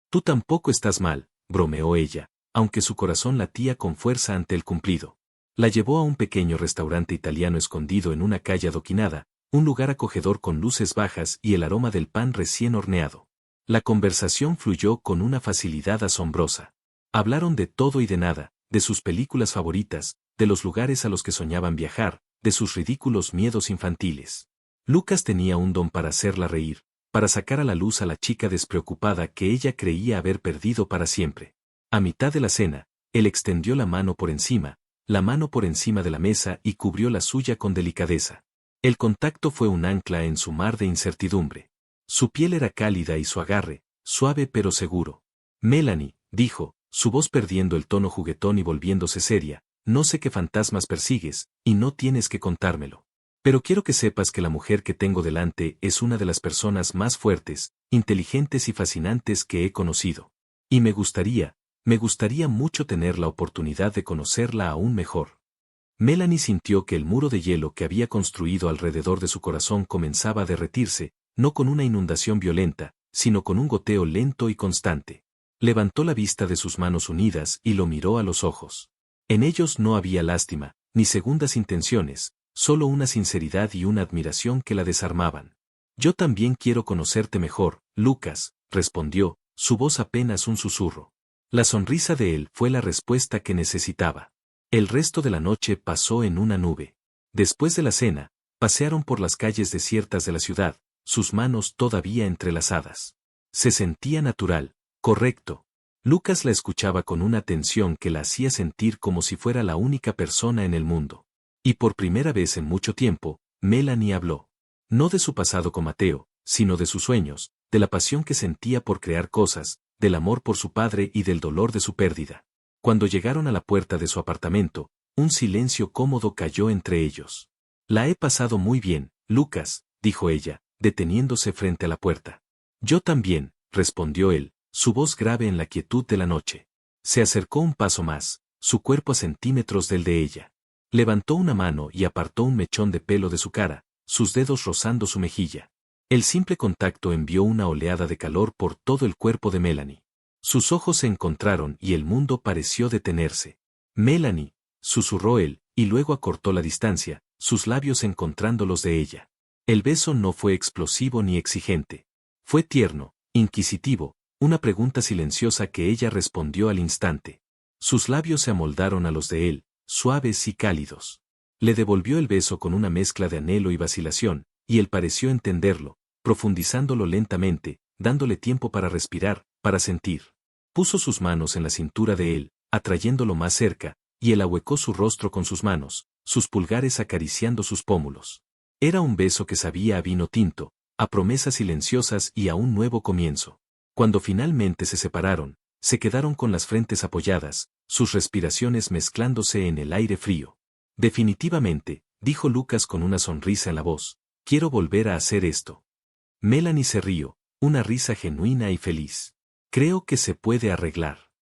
Tú tampoco estás mal, bromeó ella, aunque su corazón latía con fuerza ante el cumplido. La llevó a un pequeño restaurante italiano escondido en una calle adoquinada, un lugar acogedor con luces bajas y el aroma del pan recién horneado. La conversación fluyó con una facilidad asombrosa. Hablaron de todo y de nada, de sus películas favoritas, de los lugares a los que soñaban viajar, de sus ridículos miedos infantiles. Lucas tenía un don para hacerla reír, para sacar a la luz a la chica despreocupada que ella creía haber perdido para siempre. A mitad de la cena, él extendió la mano por encima de la mesa y cubrió la suya con delicadeza. El contacto fue un ancla en su mar de incertidumbre. Su piel era cálida y su agarre, suave pero seguro. Melanie, dijo, su voz perdiendo el tono juguetón y volviéndose seria, no sé qué fantasmas persigues, y no tienes que contármelo. Pero quiero que sepas que la mujer que tengo delante es una de las personas más fuertes, inteligentes y fascinantes que he conocido. Y me gustaría mucho tener la oportunidad de conocerla aún mejor. Melanie sintió que el muro de hielo que había construido alrededor de su corazón comenzaba a derretirse, no con una inundación violenta, sino con un goteo lento y constante. Levantó la vista de sus manos unidas y lo miró a los ojos. En ellos no había lástima, ni segundas intenciones, solo una sinceridad y una admiración que la desarmaban. Yo también quiero conocerte mejor, Lucas, respondió, su voz apenas un susurro. La sonrisa de él fue la respuesta que necesitaba. El resto de la noche pasó en una nube. Después de la cena, pasearon por las calles desiertas de la ciudad, sus manos todavía entrelazadas. Se sentía natural, correcto. Lucas la escuchaba con una atención que la hacía sentir como si fuera la única persona en el mundo. Y por primera vez en mucho tiempo, Melanie habló. No de su pasado con Mateo, sino de sus sueños, de la pasión que sentía por crear cosas, del amor por su padre y del dolor de su pérdida. Cuando llegaron a la puerta de su apartamento, un silencio cómodo cayó entre ellos. La he pasado muy bien, Lucas, dijo ella, deteniéndose frente a la puerta. Yo también, respondió él, su voz grave en la quietud de la noche. Se acercó un paso más, su cuerpo a centímetros del de ella. Levantó una mano y apartó un mechón de pelo de su cara, sus dedos rozando su mejilla. El simple contacto envió una oleada de calor por todo el cuerpo de Melanie. Sus ojos se encontraron y el mundo pareció detenerse. Melanie, susurró él, y luego acortó la distancia, sus labios encontrando los de ella. El beso no fue explosivo ni exigente. Fue tierno, inquisitivo, una pregunta silenciosa que ella respondió al instante. Sus labios se amoldaron a los de él, suaves y cálidos. Le devolvió el beso con una mezcla de anhelo y vacilación, y él pareció entenderlo, profundizándolo lentamente, dándole tiempo para respirar, para sentir. Puso sus manos en la cintura de él, atrayéndolo más cerca, y él ahuecó su rostro con sus manos, sus pulgares acariciando sus pómulos. Era un beso que sabía a vino tinto, a promesas silenciosas y a un nuevo comienzo. Cuando finalmente se separaron, se quedaron con las frentes apoyadas, sus respiraciones mezclándose en el aire frío. Definitivamente, dijo Lucas con una sonrisa en la voz, quiero volver a hacer esto. Melanie se rió, una risa genuina y feliz. Creo que se puede arreglar.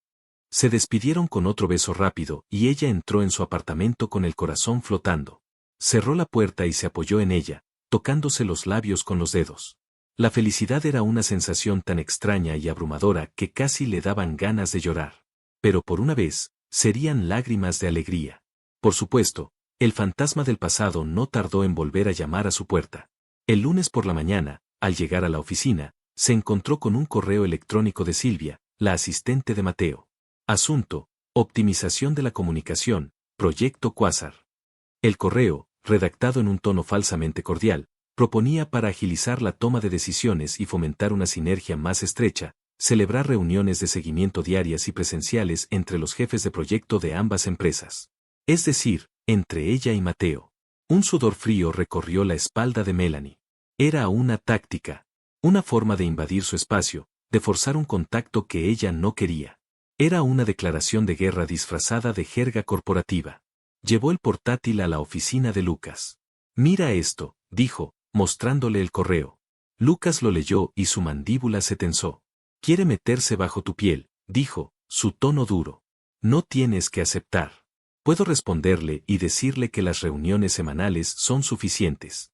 Se despidieron con otro beso rápido y ella entró en su apartamento con el corazón flotando. Cerró la puerta y se apoyó en ella, tocándose los labios con los dedos. La felicidad era una sensación tan extraña y abrumadora que casi le daban ganas de llorar. Pero por una vez, serían lágrimas de alegría. Por supuesto, el fantasma del pasado no tardó en volver a llamar a su puerta. El lunes por la mañana, al llegar a la oficina, se encontró con un correo electrónico de Silvia, la asistente de Mateo. Asunto: optimización de la comunicación, Proyecto Quasar. El correo, redactado en un tono falsamente cordial, proponía para agilizar la toma de decisiones y fomentar una sinergia más estrecha, celebrar reuniones de seguimiento diarias y presenciales entre los jefes de proyecto de ambas empresas. Es decir, entre ella y Mateo. Un sudor frío recorrió la espalda de Melanie. Era una táctica, una forma de invadir su espacio, de forzar un contacto que ella no quería. Era una declaración de guerra disfrazada de jerga corporativa. Llevó el portátil a la oficina de Lucas. Mira esto, dijo, mostrándole el correo. Lucas lo leyó y su mandíbula se tensó. Quiere meterse bajo tu piel, dijo, su tono duro. No tienes que aceptar. Puedo responderle y decirle que las reuniones semanales son suficientes.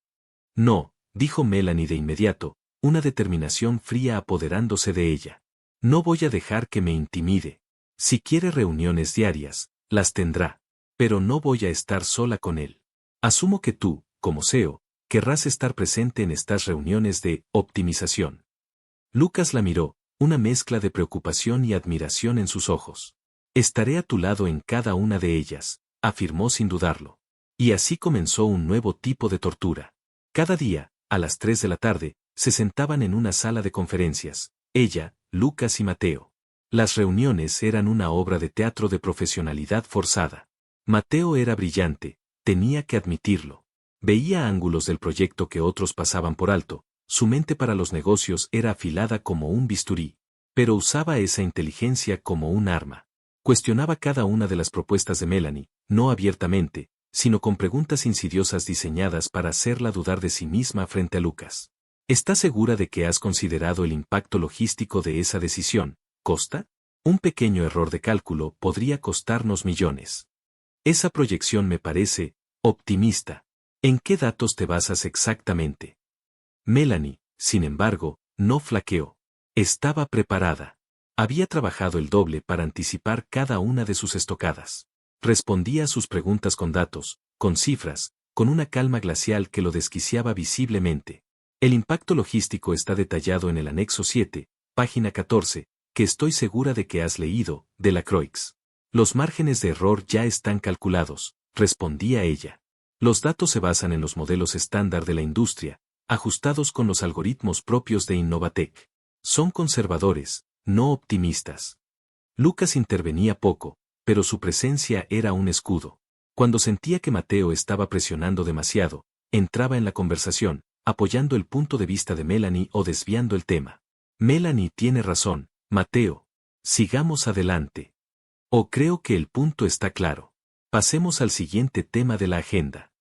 No, dijo Melanie de inmediato, una determinación fría apoderándose de ella. No voy a dejar que me intimide. Si quiere reuniones diarias, las tendrá. Pero no voy a estar sola con él. Asumo que tú, como CEO, querrás estar presente en estas reuniones de optimización. Lucas la miró, una mezcla de preocupación y admiración en sus ojos. Estaré a tu lado en cada una de ellas, afirmó sin dudarlo. Y así comenzó un nuevo tipo de tortura. Cada día, a las 3 de la tarde, se sentaban en una sala de conferencias, ella, Lucas y Mateo. Las reuniones eran una obra de teatro de profesionalidad forzada. Mateo era brillante, tenía que admitirlo. Veía ángulos del proyecto que otros pasaban por alto, su mente para los negocios era afilada como un bisturí, pero usaba esa inteligencia como un arma. Cuestionaba cada una de las propuestas de Melanie, no abiertamente, sino con preguntas insidiosas diseñadas para hacerla dudar de sí misma frente a Lucas. ¿Estás segura de que has considerado el impacto logístico de esa decisión, Costa? Un pequeño error de cálculo podría costarnos millones. Esa proyección me parece optimista. ¿En qué datos te basas exactamente? Melanie, sin embargo, no flaqueó. Estaba preparada. Había trabajado el doble para anticipar cada una de sus estocadas. Respondía a sus preguntas con datos, con cifras, con una calma glacial que lo desquiciaba visiblemente. El impacto logístico está detallado en el anexo 7, página 14, que estoy segura de que has leído, de la Croix. Los márgenes de error ya están calculados, respondía ella. Los datos se basan en los modelos estándar de la industria, ajustados con los algoritmos propios de Innovatec. Son conservadores, no optimistas. Lucas intervenía poco, pero su presencia era un escudo. Cuando sentía que Mateo estaba presionando demasiado, entraba en la conversación, apoyando el punto de vista de Melanie o desviando el tema. Melanie tiene razón, Mateo. Sigamos adelante. Creo que el punto está claro. Pasemos al siguiente tema de la agenda.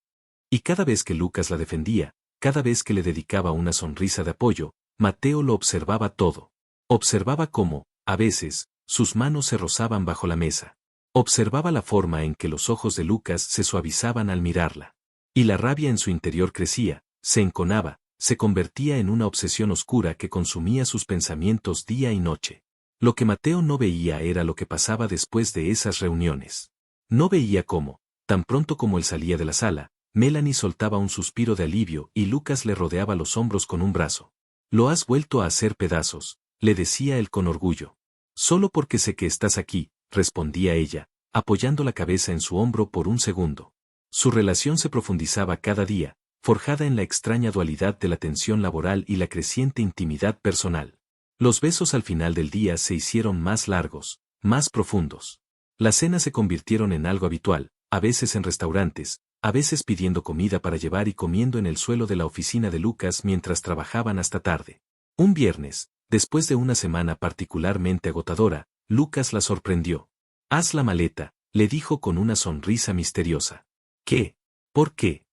Y cada vez que Lucas la defendía, cada vez que le dedicaba una sonrisa de apoyo, Mateo lo observaba todo. Observaba cómo, a veces, sus manos se rozaban bajo la mesa. Observaba la forma en que los ojos de Lucas se suavizaban al mirarla. Y la rabia en su interior crecía, se enconaba, se convertía en una obsesión oscura que consumía sus pensamientos día y noche. Lo que Mateo no veía era lo que pasaba después de esas reuniones. No veía cómo, tan pronto como él salía de la sala, Melanie soltaba un suspiro de alivio y Lucas le rodeaba los hombros con un brazo. Lo has vuelto a hacer pedazos, le decía él con orgullo. Solo porque sé que estás aquí, respondía ella, apoyando la cabeza en su hombro por un segundo. Su relación se profundizaba cada día, forjada en la extraña dualidad de la tensión laboral y la creciente intimidad personal. Los besos al final del día se hicieron más largos, más profundos. Las cenas se convirtieron en algo habitual, a veces en restaurantes, a veces pidiendo comida para llevar y comiendo en el suelo de la oficina de Lucas mientras trabajaban hasta tarde. Un viernes, después de una semana particularmente agotadora, Lucas la sorprendió. Haz la maleta, le dijo con una sonrisa misteriosa. ¿Qué? ¿Por qué?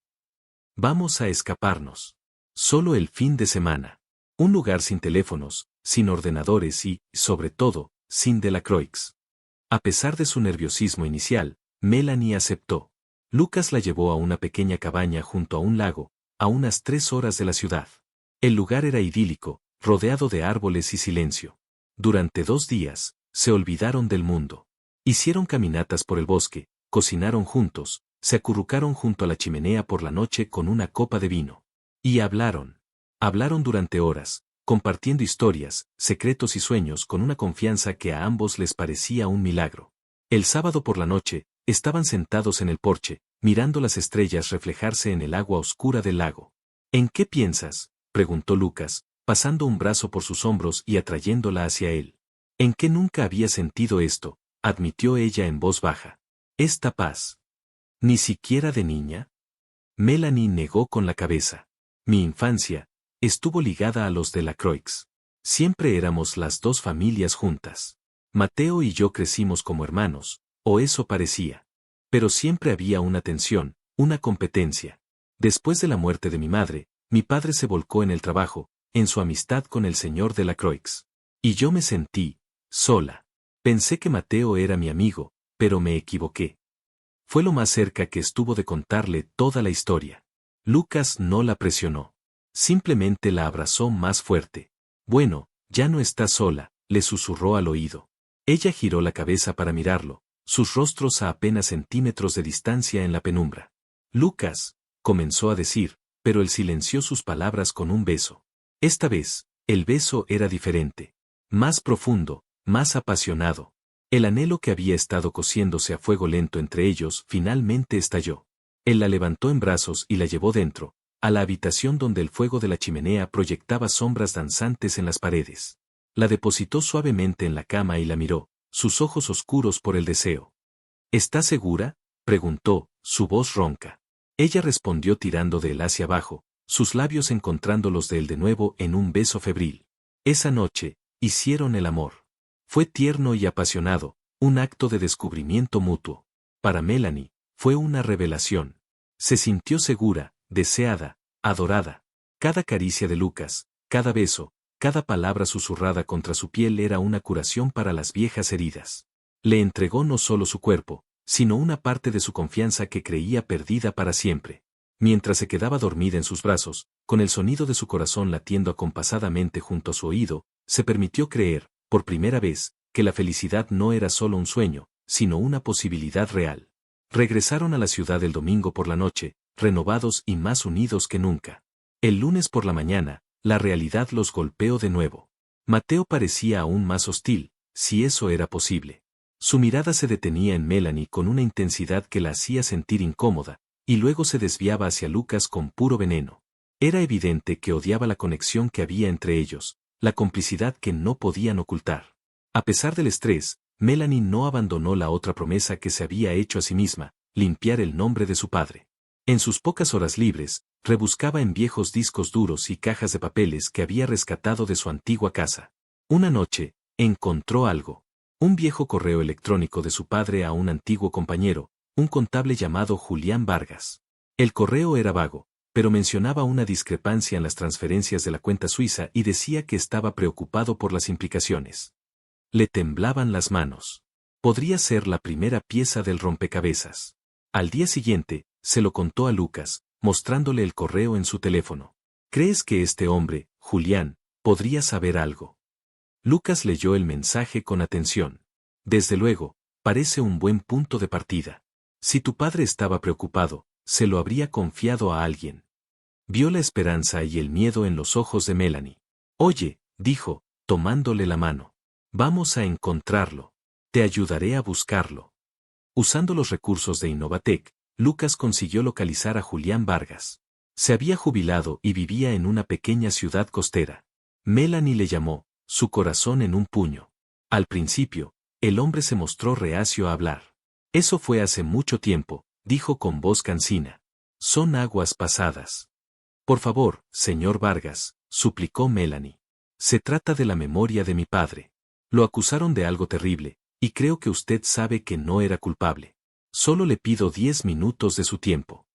Vamos a escaparnos. Solo el fin de semana. Un lugar sin teléfonos, sin ordenadores y, sobre todo, sin Delacroix. A pesar de su nerviosismo inicial, Melanie aceptó. Lucas la llevó a una pequeña cabaña junto a un lago, a unas 3 horas de la ciudad. El lugar era idílico, rodeado de árboles y silencio. Durante 2 días, se olvidaron del mundo. Hicieron caminatas por el bosque, cocinaron juntos, se acurrucaron junto a la chimenea por la noche con una copa de vino. Y hablaron. Hablaron durante horas, compartiendo historias, secretos y sueños con una confianza que a ambos les parecía un milagro. El sábado por la noche, estaban sentados en el porche, mirando las estrellas reflejarse en el agua oscura del lago. ¿En qué piensas?, preguntó Lucas, pasando un brazo por sus hombros y atrayéndola hacia él. ¿En qué nunca había sentido esto?, admitió ella en voz baja. Esta paz. ¿Ni siquiera de niña? Melanie negó con la cabeza. Mi infancia estuvo ligada a los Delacroix. Siempre éramos las 2 familias juntas. Mateo y yo crecimos como hermanos, o eso parecía. Pero siempre había una tensión, una competencia. Después de la muerte de mi madre, mi padre se volcó en el trabajo, en su amistad con el señor Delacroix. Y yo me sentí sola. Pensé que Mateo era mi amigo, pero me equivoqué. Fue lo más cerca que estuvo de contarle toda la historia. Lucas no la presionó. Simplemente la abrazó más fuerte. Bueno, ya no estás sola, le susurró al oído. Ella giró la cabeza para mirarlo, sus rostros a apenas centímetros de distancia en la penumbra. Lucas, comenzó a decir, pero él silenció sus palabras con un beso. Esta vez, el beso era diferente. Más profundo, más apasionado. El anhelo que había estado cociéndose a fuego lento entre ellos finalmente estalló. Él la levantó en brazos y la llevó dentro, a la habitación donde el fuego de la chimenea proyectaba sombras danzantes en las paredes. La depositó suavemente en la cama y la miró, sus ojos oscuros por el deseo. ¿Estás segura?, preguntó, su voz ronca. Ella respondió tirando de él hacia abajo, sus labios encontrando los de él de nuevo en un beso febril. Esa noche, hicieron el amor. Fue tierno y apasionado, un acto de descubrimiento mutuo. Para Melanie, fue una revelación. Se sintió segura, deseada, adorada. Cada caricia de Lucas, cada beso, cada palabra susurrada contra su piel era una curación para las viejas heridas. Le entregó no solo su cuerpo, sino una parte de su confianza que creía perdida para siempre. Mientras se quedaba dormida en sus brazos, con el sonido de su corazón latiendo acompasadamente junto a su oído, se permitió creer, por primera vez, que la felicidad no era solo un sueño, sino una posibilidad real. Regresaron a la ciudad el domingo por la noche, renovados y más unidos que nunca. El lunes por la mañana, la realidad los golpeó de nuevo. Mateo parecía aún más hostil, si eso era posible. Su mirada se detenía en Melanie con una intensidad que la hacía sentir incómoda, y luego se desviaba hacia Lucas con puro veneno. Era evidente que odiaba la conexión que había entre ellos, la complicidad que no podían ocultar. A pesar del estrés, Melanie no abandonó la otra promesa que se había hecho a sí misma, limpiar el nombre de su padre. En sus pocas horas libres, rebuscaba en viejos discos duros y cajas de papeles que había rescatado de su antigua casa. Una noche, encontró algo. Un viejo correo electrónico de su padre a un antiguo compañero, un contable llamado Julián Vargas. El correo era vago, pero mencionaba una discrepancia en las transferencias de la cuenta suiza y decía que estaba preocupado por las implicaciones. Le temblaban las manos. Podría ser la primera pieza del rompecabezas. Al día siguiente, se lo contó a Lucas, mostrándole el correo en su teléfono. ¿Crees que este hombre, Julián, podría saber algo? Lucas leyó el mensaje con atención. Desde luego, parece un buen punto de partida. Si tu padre estaba preocupado, Se lo habría confiado a alguien. Vio la esperanza y el miedo en los ojos de Melanie. Oye, dijo, tomándole la mano. Vamos a encontrarlo. Te ayudaré a buscarlo. Usando los recursos de Innovatec, Lucas consiguió localizar a Julián Vargas. Se había jubilado y vivía en una pequeña ciudad costera. Melanie le llamó, su corazón en un puño. Al principio, el hombre se mostró reacio a hablar. Eso fue hace mucho tiempo, dijo con voz cansina. Son aguas pasadas. Por favor, señor Vargas, suplicó Melanie. Se trata de la memoria de mi padre. Lo acusaron de algo terrible, y creo que usted sabe que no era culpable. Solo le pido 10 minutos de su tiempo.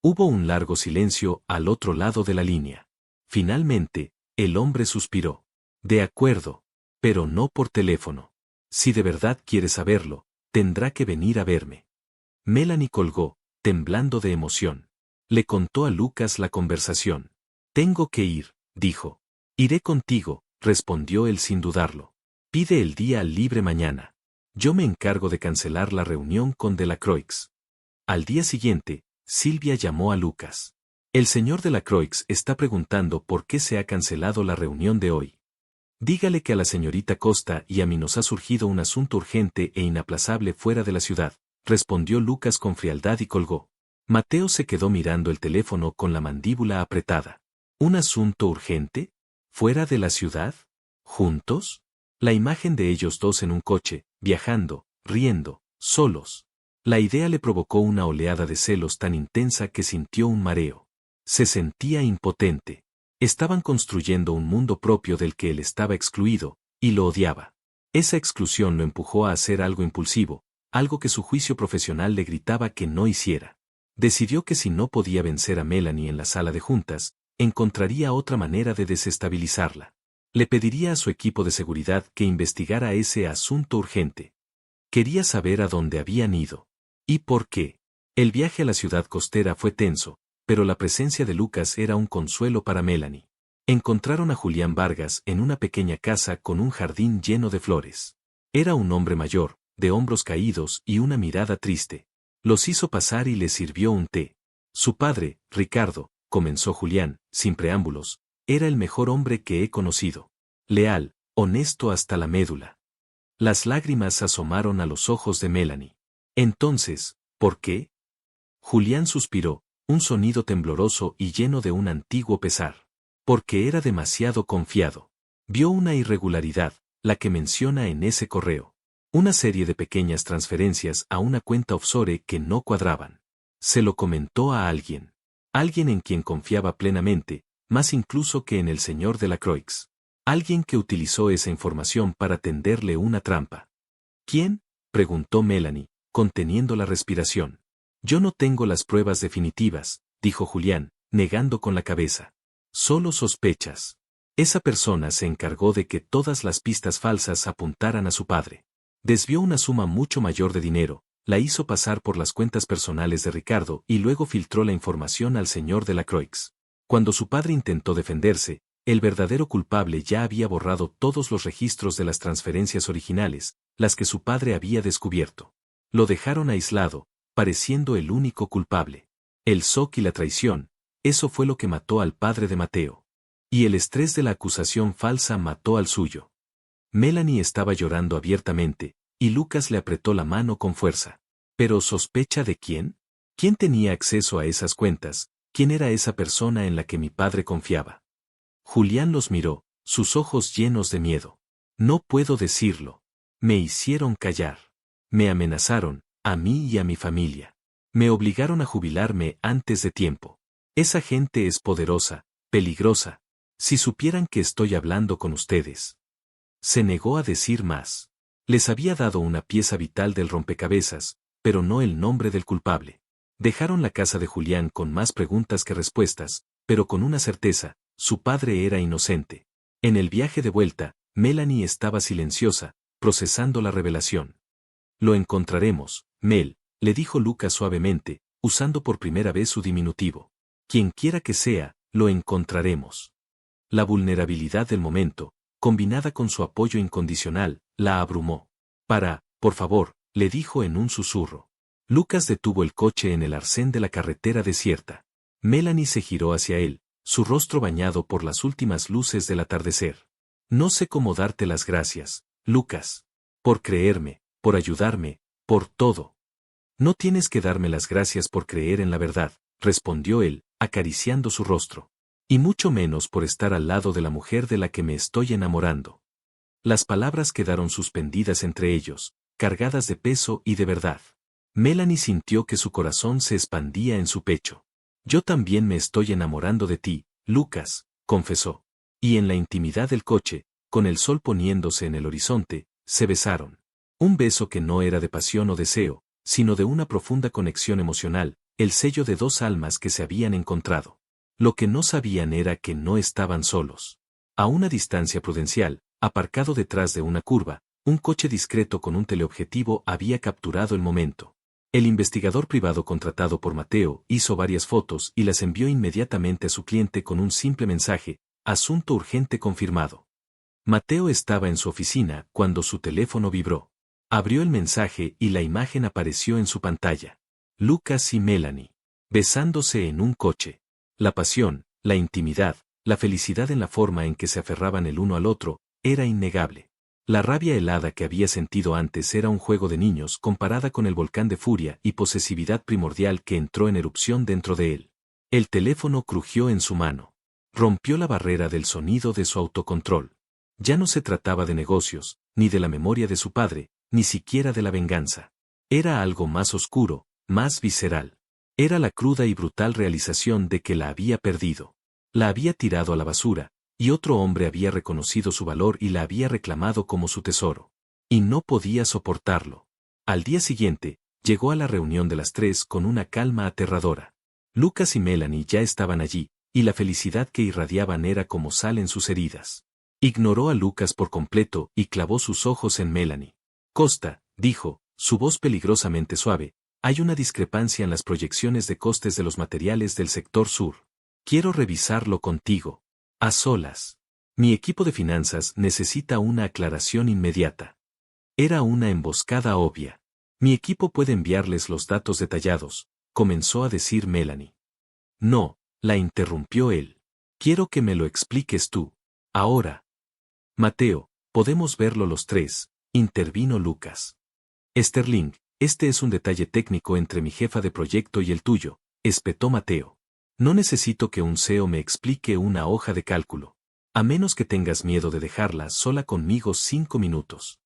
Hubo un largo silencio al otro lado de la línea. Finalmente, el hombre suspiró. De acuerdo, pero no por teléfono. Si de verdad quiere saberlo, tendrá que venir a verme. Melanie colgó, temblando de emoción. Le contó a Lucas la conversación. Tengo que ir, dijo. Iré contigo, respondió él sin dudarlo. Pide el día libre mañana. Yo me encargo de cancelar la reunión con Delacroix. Al día siguiente, Silvia llamó a Lucas. El señor Delacroix está preguntando por qué se ha cancelado la reunión de hoy. Dígale que a la señorita Costa y a mí nos ha surgido un asunto urgente e inaplazable fuera de la ciudad, respondió Lucas con frialdad y colgó. Mateo se quedó mirando el teléfono con la mandíbula apretada. ¿Un asunto urgente? ¿Fuera de la ciudad? ¿Juntos? La imagen de ellos dos en un coche, viajando, riendo, solos. La idea le provocó una oleada de celos tan intensa que sintió un mareo. Se sentía impotente. Estaban construyendo un mundo propio del que él estaba excluido, y lo odiaba. Esa exclusión lo empujó a hacer algo impulsivo, algo que su juicio profesional le gritaba que no hiciera. Decidió que si no podía vencer a Melanie en la sala de juntas, encontraría otra manera de desestabilizarla. Le pediría a su equipo de seguridad que investigara ese asunto urgente. Quería saber a dónde habían ido. ¿Y por qué? El viaje a la ciudad costera fue tenso, pero la presencia de Lucas era un consuelo para Melanie. Encontraron a Julián Vargas en una pequeña casa con un jardín lleno de flores. Era un hombre mayor, de hombros caídos y una mirada triste. Los hizo pasar y les sirvió un té. Su padre, Ricardo, comenzó Julián, sin preámbulos, era el mejor hombre que he conocido. Leal, honesto hasta la médula. Las lágrimas asomaron a los ojos de Melanie. Entonces, ¿por qué? Julián suspiró, un sonido tembloroso y lleno de un antiguo pesar. Porque era demasiado confiado. Vio una irregularidad, la que menciona en ese correo. Una serie de pequeñas transferencias a una cuenta offshore que no cuadraban. Se lo comentó a alguien. Alguien en quien confiaba plenamente, más incluso que en el señor Delacroix. Alguien que utilizó esa información para tenderle una trampa. ¿Quién? Preguntó Melanie, conteniendo la respiración. Yo no tengo las pruebas definitivas, dijo Julián, negando con la cabeza. Solo sospechas. Esa persona se encargó de que todas las pistas falsas apuntaran a su padre. Desvió una suma mucho mayor de dinero, la hizo pasar por las cuentas personales de Ricardo y luego filtró la información al señor Delacroix. Cuando su padre intentó defenderse, el verdadero culpable ya había borrado todos los registros de las transferencias originales, las que su padre había descubierto. Lo dejaron aislado, pareciendo el único culpable. El shock y la traición, eso fue lo que mató al padre de Mateo. Y el estrés de la acusación falsa mató al suyo. Melanie estaba llorando abiertamente, y Lucas le apretó la mano con fuerza. ¿Pero sospecha de quién? ¿Quién tenía acceso a esas cuentas? ¿Quién era esa persona en la que mi padre confiaba? Julián los miró, sus ojos llenos de miedo. No puedo decirlo. Me hicieron callar. Me amenazaron, a mí y a mi familia. Me obligaron a jubilarme antes de tiempo. Esa gente es poderosa, peligrosa. Si supieran que estoy hablando con ustedes. Se negó a decir más. Les había dado una pieza vital del rompecabezas, pero no el nombre del culpable. Dejaron la casa de Julián con más preguntas que respuestas, pero con una certeza, su padre era inocente. En el viaje de vuelta, Melanie estaba silenciosa, procesando la revelación. Lo encontraremos, Mel, le dijo Lucas suavemente, usando por primera vez su diminutivo. Quien quiera que sea, lo encontraremos. La vulnerabilidad del momento, combinada con su apoyo incondicional, la abrumó. Por favor, le dijo en un susurro. Lucas detuvo el coche en el arcén de la carretera desierta. Melanie se giró hacia él, su rostro bañado por las últimas luces del atardecer. No sé cómo darte las gracias, Lucas. Por creerme, por ayudarme, por todo. No tienes que darme las gracias por creer en la verdad, respondió él, acariciando su rostro. Y mucho menos por estar al lado de la mujer de la que me estoy enamorando. Las palabras quedaron suspendidas entre ellos, cargadas de peso y de verdad. Melanie sintió que su corazón se expandía en su pecho. Yo también me estoy enamorando de ti, Lucas, confesó. Y en la intimidad del coche, con el sol poniéndose en el horizonte, se besaron. Un beso que no era de pasión o deseo, sino de una profunda conexión emocional, el sello de dos almas que se habían encontrado. Lo que no sabían era que no estaban solos. A una distancia prudencial, aparcado detrás de una curva, un coche discreto con un teleobjetivo había capturado el momento. El investigador privado contratado por Mateo hizo varias fotos y las envió inmediatamente a su cliente con un simple mensaje: asunto urgente confirmado. Mateo estaba en su oficina cuando su teléfono vibró. Abrió el mensaje y la imagen apareció en su pantalla. Lucas y Melanie, besándose en un coche. La pasión, la intimidad, la felicidad en la forma en que se aferraban el uno al otro, era innegable. La rabia helada que había sentido antes era un juego de niños comparada con el volcán de furia y posesividad primordial que entró en erupción dentro de él. El teléfono crujió en su mano. Rompió la barrera del sonido de su autocontrol. Ya no se trataba de negocios, ni de la memoria de su padre, ni siquiera de la venganza. Era algo más oscuro, más visceral. Era la cruda y brutal realización de que la había perdido. La había tirado a la basura, y otro hombre había reconocido su valor y la había reclamado como su tesoro. Y no podía soportarlo. Al día siguiente, llegó a la reunión de las 3 con una calma aterradora. Lucas y Melanie ya estaban allí, y la felicidad que irradiaban era como sal en sus heridas. Ignoró a Lucas por completo y clavó sus ojos en Melanie. Costa, dijo, su voz peligrosamente suave, hay una discrepancia en las proyecciones de costes de los materiales del sector sur. Quiero revisarlo contigo. A solas. Mi equipo de finanzas necesita una aclaración inmediata. Era una emboscada obvia. Mi equipo puede enviarles los datos detallados, comenzó a decir Melanie. No, la interrumpió él. Quiero que me lo expliques tú. Ahora. Mateo, podemos verlo los tres, intervino Lucas. Sterling, este es un detalle técnico entre mi jefa de proyecto y el tuyo, espetó Mateo. No necesito que un CEO me explique una hoja de cálculo. A menos que tengas miedo de dejarla sola conmigo 5 minutos.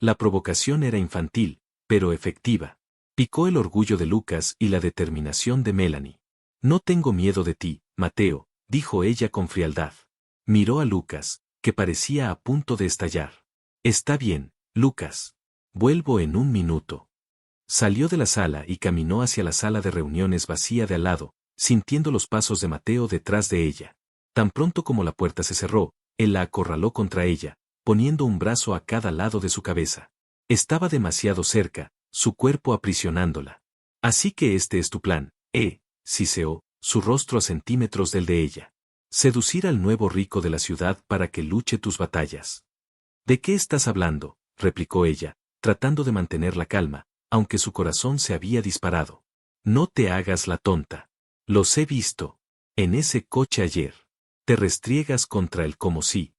La provocación era infantil, pero efectiva. Picó el orgullo de Lucas y la determinación de Melanie. No tengo miedo de ti, Mateo, dijo ella con frialdad. Miró a Lucas, que parecía a punto de estallar. Está bien, Lucas. Vuelvo en un minuto. Salió de la sala y caminó hacia la sala de reuniones vacía de al lado, sintiendo los pasos de Mateo detrás de ella. Tan pronto como la puerta se cerró, él la acorraló contra ella, poniendo un brazo a cada lado de su cabeza. Estaba demasiado cerca, su cuerpo aprisionándola. Así que este es tu plan, siseó, su rostro a centímetros del de ella. Seducir al nuevo rico de la ciudad para que luche tus batallas. ¿De qué estás hablando?, replicó ella, tratando de mantener la calma, aunque su corazón se había disparado. No te hagas la tonta. Los he visto. En ese coche ayer. Te restriegas contra él como si.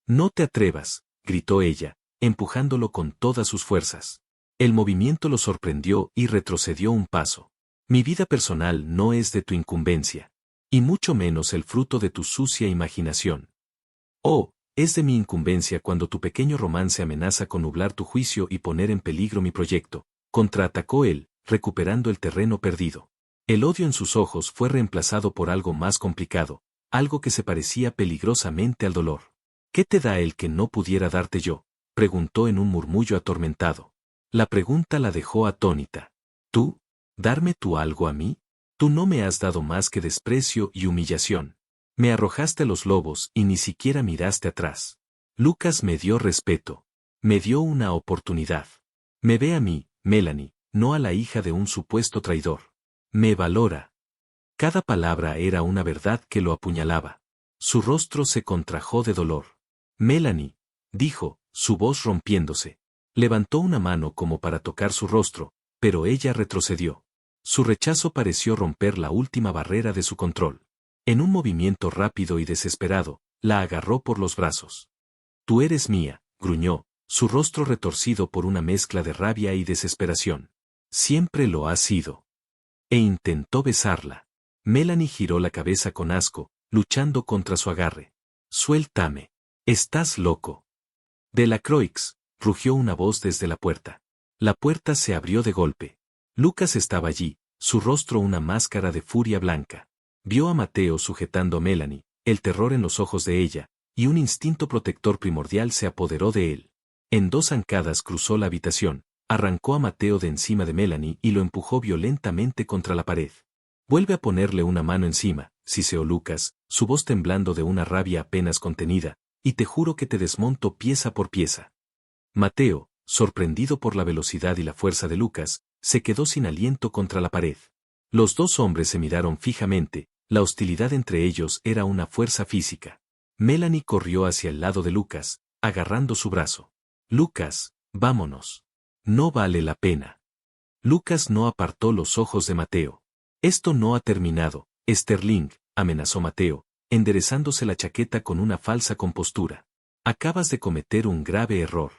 No te atrevas, gritó ella, empujándolo con todas sus fuerzas. El movimiento lo sorprendió y retrocedió un paso. Mi vida personal no es de tu incumbencia. Y mucho menos el fruto de tu sucia imaginación. Oh, es de mi incumbencia cuando tu pequeño romance amenaza con nublar tu juicio y poner en peligro mi proyecto, contraatacó él, recuperando el terreno perdido. El odio en sus ojos fue reemplazado por algo más complicado, algo que se parecía peligrosamente al dolor. ¿Qué te da el que no pudiera darte yo?, preguntó en un murmullo atormentado. La pregunta la dejó atónita. ¿Tú? ¿Darme tú algo a mí? Tú no me has dado más que desprecio y humillación. Me arrojaste a los lobos y ni siquiera miraste atrás. Lucas me dio respeto. Me dio una oportunidad. Me ve a mí, Melanie, no a la hija de un supuesto traidor. Me valora. Cada palabra era una verdad que lo apuñalaba. Su rostro se contrajo de dolor. Melanie, dijo, su voz rompiéndose. Levantó una mano como para tocar su rostro, pero ella retrocedió. Su rechazo pareció romper la última barrera de su control. En un movimiento rápido y desesperado, la agarró por los brazos. Tú eres mía, gruñó, su rostro retorcido por una mezcla de rabia y desesperación. Siempre lo has sido. E intentó besarla. Melanie giró la cabeza con asco, luchando contra su agarre. Suéltame. Estás loco. Delacroix, rugió una voz desde la puerta. La puerta se abrió de golpe. Lucas estaba allí, su rostro una máscara de furia blanca. Vio a Mateo sujetando a Melanie, el terror en los ojos de ella, y un instinto protector primordial se apoderó de él. En 2 zancadas cruzó la habitación, arrancó a Mateo de encima de Melanie y lo empujó violentamente contra la pared. Vuelve a ponerle una mano encima, siseó Lucas, su voz temblando de una rabia apenas contenida, y te juro que te desmonto pieza por pieza. Mateo, sorprendido por la velocidad y la fuerza de Lucas, se quedó sin aliento contra la pared. Los 2 hombres se miraron fijamente, la hostilidad entre ellos era una fuerza física. Melanie corrió hacia el lado de Lucas, agarrando su brazo. Lucas, vámonos. No vale la pena. Lucas no apartó los ojos de Mateo. Esto no ha terminado, Sterling, amenazó Mateo, enderezándose la chaqueta con una falsa compostura. Acabas de cometer un grave error.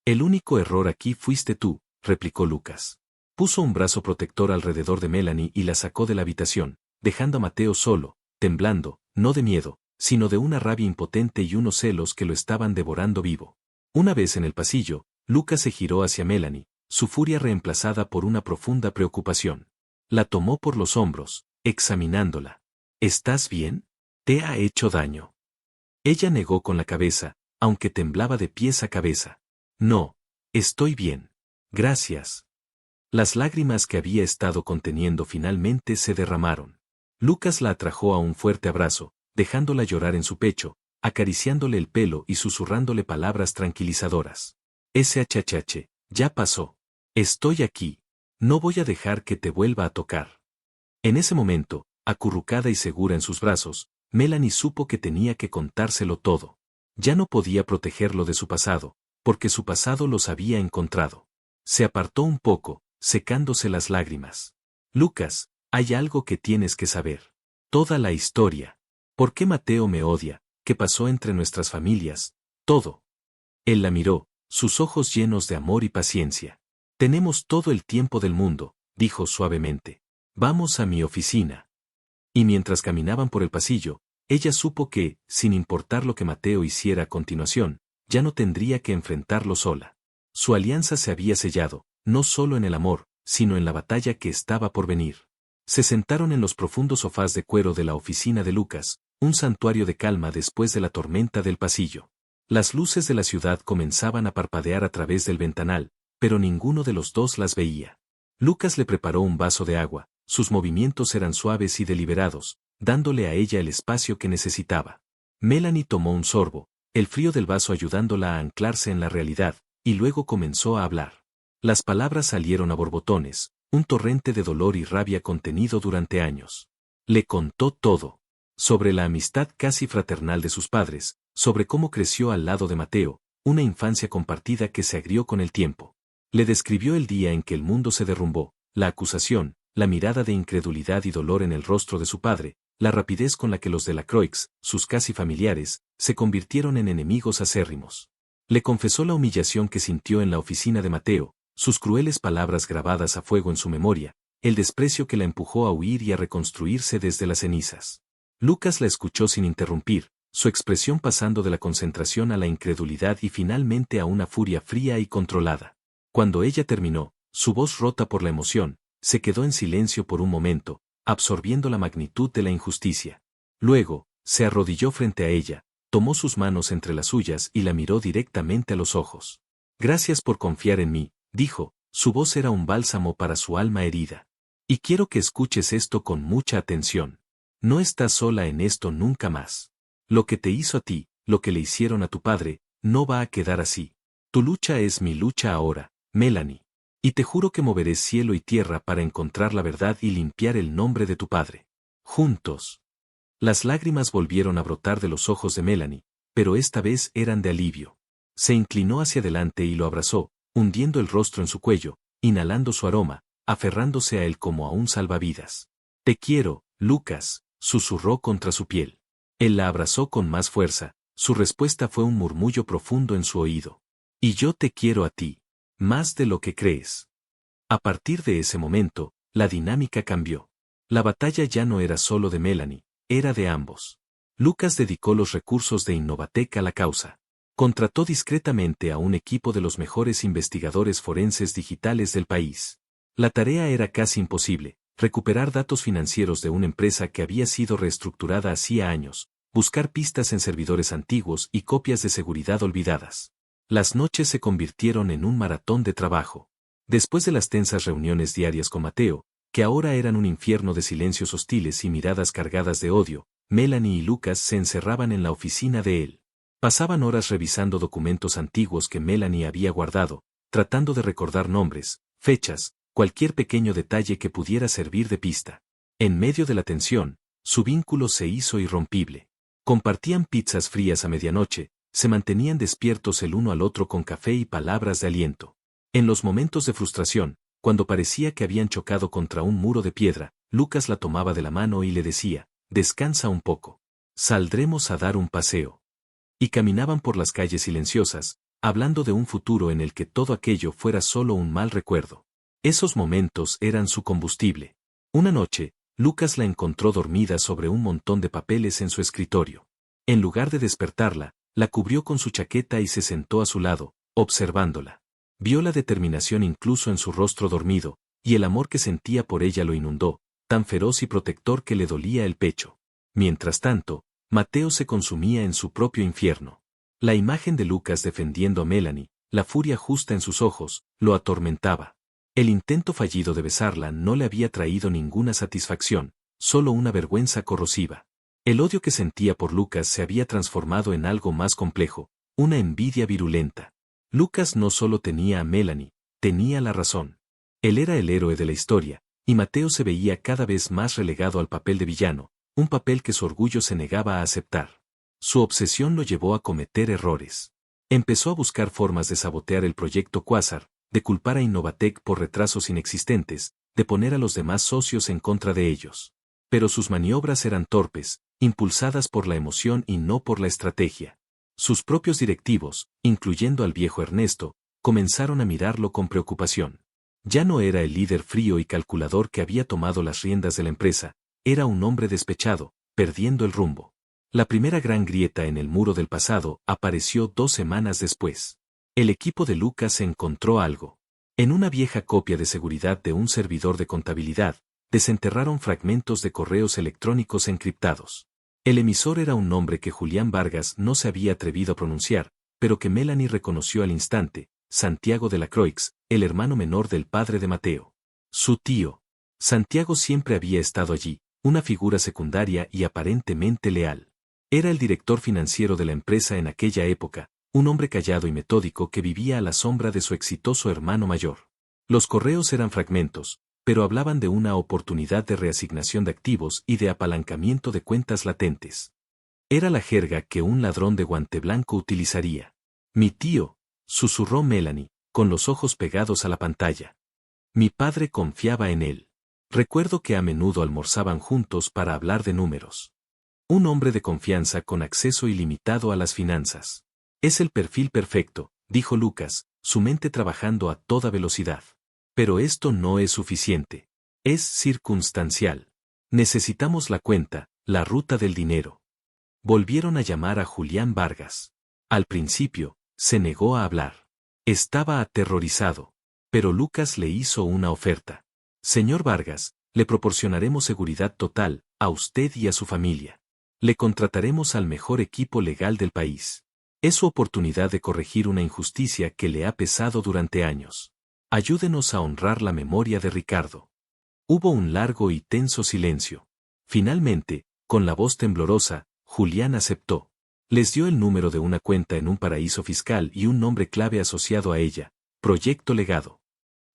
El único error aquí fuiste tú, replicó Lucas. Puso un brazo protector alrededor de Melanie y la sacó de la habitación, dejando a Mateo solo, temblando, no de miedo, sino de una rabia impotente y unos celos que lo estaban devorando vivo. Una vez en el pasillo, Lucas se giró hacia Melanie, su furia reemplazada por una profunda preocupación. La tomó por los hombros, examinándola. ¿Estás bien? ¿Te ha hecho daño? Ella negó con la cabeza, aunque temblaba de pies a cabeza. No, estoy bien. Gracias. Las lágrimas que había estado conteniendo finalmente se derramaron. Lucas la atrajo a un fuerte abrazo, dejándola llorar en su pecho, acariciándole el pelo y susurrándole palabras tranquilizadoras. SHH, ya pasó. Estoy aquí. No voy a dejar que te vuelva a tocar. En ese momento, acurrucada y segura en sus brazos, Melanie supo que tenía que contárselo todo. Ya no podía protegerlo de su pasado, porque su pasado los había encontrado. Se apartó un poco, secándose las lágrimas. Lucas, hay algo que tienes que saber. Toda la historia. ¿Por qué Mateo me odia? ¿Qué pasó entre nuestras familias? Todo. Él la miró, sus ojos llenos de amor y paciencia. Tenemos todo el tiempo del mundo, dijo suavemente. Vamos a mi oficina. Y mientras caminaban por el pasillo, ella supo que, sin importar lo que Mateo hiciera a continuación, ya no tendría que enfrentarlo sola. Su alianza se había sellado, no solo en el amor, sino en la batalla que estaba por venir. Se sentaron en los profundos sofás de cuero de la oficina de Lucas, un santuario de calma después de la tormenta del pasillo. Las luces de la ciudad comenzaban a parpadear a través del ventanal, pero ninguno de los dos las veía. Lucas le preparó un vaso de agua, sus movimientos eran suaves y deliberados, dándole a ella el espacio que necesitaba. Melanie tomó un sorbo, el frío del vaso ayudándola a anclarse en la realidad, y luego comenzó a hablar. Las palabras salieron a borbotones, un torrente de dolor y rabia contenido durante años. Le contó todo. Sobre la amistad casi fraternal de sus padres, sobre cómo creció al lado de Mateo, una infancia compartida que se agrió con el tiempo. Le describió el día en que el mundo se derrumbó, la acusación, la mirada de incredulidad y dolor en el rostro de su padre, la rapidez con la que los Delacroix, sus casi familiares, se convirtieron en enemigos acérrimos. Le confesó la humillación que sintió en la oficina de Mateo, sus crueles palabras grabadas a fuego en su memoria, el desprecio que la empujó a huir y a reconstruirse desde las cenizas. Lucas la escuchó sin interrumpir, su expresión pasando de la concentración a la incredulidad y finalmente a una furia fría y controlada. Cuando ella terminó, su voz rota por la emoción, se quedó en silencio por un momento, absorbiendo la magnitud de la injusticia. Luego, se arrodilló frente a ella, tomó sus manos entre las suyas y la miró directamente a los ojos. Gracias por confiar en mí, dijo, su voz era un bálsamo para su alma herida. Y quiero que escuches esto con mucha atención. No estás sola en esto nunca más. Lo que te hizo a ti, lo que le hicieron a tu padre, no va a quedar así. Tu lucha es mi lucha ahora, Melanie. Y te juro que moveré cielo y tierra para encontrar la verdad y limpiar el nombre de tu padre. Juntos. Las lágrimas volvieron a brotar de los ojos de Melanie, pero esta vez eran de alivio. Se inclinó hacia adelante y lo abrazó, hundiendo el rostro en su cuello, inhalando su aroma, aferrándose a él como a un salvavidas. Te quiero, Lucas, susurró contra su piel. Él la abrazó con más fuerza, su respuesta fue un murmullo profundo en su oído. Y yo te quiero a ti, más de lo que crees. A partir de ese momento, la dinámica cambió. La batalla ya no era solo de Melanie, era de ambos. Lucas dedicó los recursos de Innovatec a la causa. Contrató discretamente a un equipo de los mejores investigadores forenses digitales del país. La tarea era casi imposible, recuperar datos financieros de una empresa que había sido reestructurada hacía años, buscar pistas en servidores antiguos y copias de seguridad olvidadas. Las noches se convirtieron en un maratón de trabajo. Después de las tensas reuniones diarias con Mateo, que ahora eran un infierno de silencios hostiles y miradas cargadas de odio, Melanie y Lucas se encerraban en la oficina de él. Pasaban horas revisando documentos antiguos que Melanie había guardado, tratando de recordar nombres, fechas, cualquier pequeño detalle que pudiera servir de pista. En medio de la tensión, su vínculo se hizo irrompible. Compartían pizzas frías a medianoche, se mantenían despiertos el uno al otro con café y palabras de aliento. En los momentos de frustración, cuando parecía que habían chocado contra un muro de piedra, Lucas la tomaba de la mano y le decía, descansa un poco. Saldremos a dar un paseo. Y caminaban por las calles silenciosas, hablando de un futuro en el que todo aquello fuera solo un mal recuerdo. Esos momentos eran su combustible. Una noche, Lucas la encontró dormida sobre un montón de papeles en su escritorio. En lugar de despertarla, la cubrió con su chaqueta y se sentó a su lado, observándola. Vio la determinación incluso en su rostro dormido, y el amor que sentía por ella lo inundó, tan feroz y protector que le dolía el pecho. Mientras tanto, Mateo se consumía en su propio infierno. La imagen de Lucas defendiendo a Melanie, la furia justa en sus ojos, lo atormentaba. El intento fallido de besarla no le había traído ninguna satisfacción, solo una vergüenza corrosiva. El odio que sentía por Lucas se había transformado en algo más complejo, una envidia virulenta. Lucas no solo tenía a Melanie, tenía la razón. Él era el héroe de la historia, y Mateo se veía cada vez más relegado al papel de villano, un papel que su orgullo se negaba a aceptar. Su obsesión lo llevó a cometer errores. Empezó a buscar formas de sabotear el proyecto Quasar, de culpar a Innovatec por retrasos inexistentes, de poner a los demás socios en contra de ellos. Pero sus maniobras eran torpes, impulsadas por la emoción y no por la estrategia. Sus propios directivos, incluyendo al viejo Ernesto, comenzaron a mirarlo con preocupación. Ya no era el líder frío y calculador que había tomado las riendas de la empresa, era un hombre despechado, perdiendo el rumbo. La primera gran grieta en el muro del pasado apareció 2 semanas después. El equipo de Lucas encontró algo. En una vieja copia de seguridad de un servidor de contabilidad, desenterraron fragmentos de correos electrónicos encriptados. El emisor era un nombre que Julián Vargas no se había atrevido a pronunciar, pero que Melanie reconoció al instante, Santiago de la Croix, el hermano menor del padre de Mateo. Su tío. Santiago siempre había estado allí, una figura secundaria y aparentemente leal. Era el director financiero de la empresa en aquella época, un hombre callado y metódico que vivía a la sombra de su exitoso hermano mayor. Los correos eran fragmentos, pero hablaban de una oportunidad de reasignación de activos y de apalancamiento de cuentas latentes. Era la jerga que un ladrón de guante blanco utilizaría. Mi tío, susurró Melanie, con los ojos pegados a la pantalla. Mi padre confiaba en él. Recuerdo que a menudo almorzaban juntos para hablar de números. Un hombre de confianza con acceso ilimitado a las finanzas. Es el perfil perfecto, dijo Lucas, su mente trabajando a toda velocidad. Pero esto no es suficiente. Es circunstancial. Necesitamos la cuenta, la ruta del dinero. Volvieron a llamar a Julián Vargas. Al principio, se negó a hablar. Estaba aterrorizado. Pero Lucas le hizo una oferta. Señor Vargas, le proporcionaremos seguridad total, a usted y a su familia. Le contrataremos al mejor equipo legal del país. Es su oportunidad de corregir una injusticia que le ha pesado durante años. Ayúdenos a honrar la memoria de Ricardo. Hubo un largo y tenso silencio. Finalmente, con la voz temblorosa, Julián aceptó. Les dio el número de una cuenta en un paraíso fiscal y un nombre clave asociado a ella, Proyecto Legado.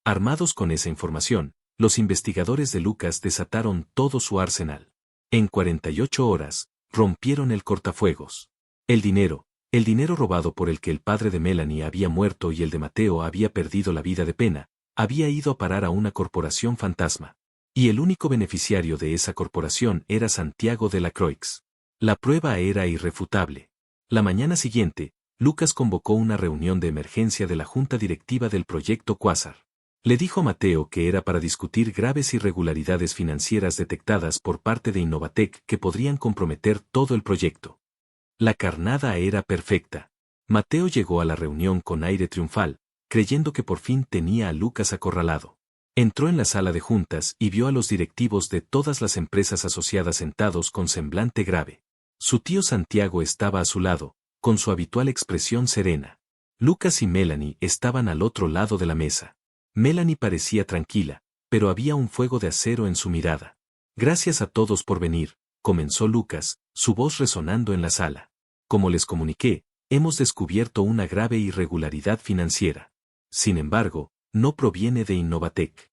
Armados con esa información, los investigadores de Lucas desataron todo su arsenal. En 48 horas, rompieron el cortafuegos. El dinero robado por el que el padre de Melanie había muerto y el de Mateo había perdido la vida de pena, había ido a parar a una corporación fantasma. Y el único beneficiario de esa corporación era Santiago de la Croix. La prueba era irrefutable. La mañana siguiente, Lucas convocó una reunión de emergencia de la junta directiva del proyecto Quasar. Le dijo a Mateo que era para discutir graves irregularidades financieras detectadas por parte de Innovatec que podrían comprometer todo el proyecto. La carnada era perfecta. Mateo llegó a la reunión con aire triunfal, creyendo que por fin tenía a Lucas acorralado. Entró en la sala de juntas y vio a los directivos de todas las empresas asociadas sentados con semblante grave. Su tío Santiago estaba a su lado, con su habitual expresión serena. Lucas y Melanie estaban al otro lado de la mesa. Melanie parecía tranquila, pero había un fuego de acero en su mirada. Gracias a todos por venir, comenzó Lucas, su voz resonando en la sala. Como les comuniqué, hemos descubierto una grave irregularidad financiera. Sin embargo, no proviene de Innovatec.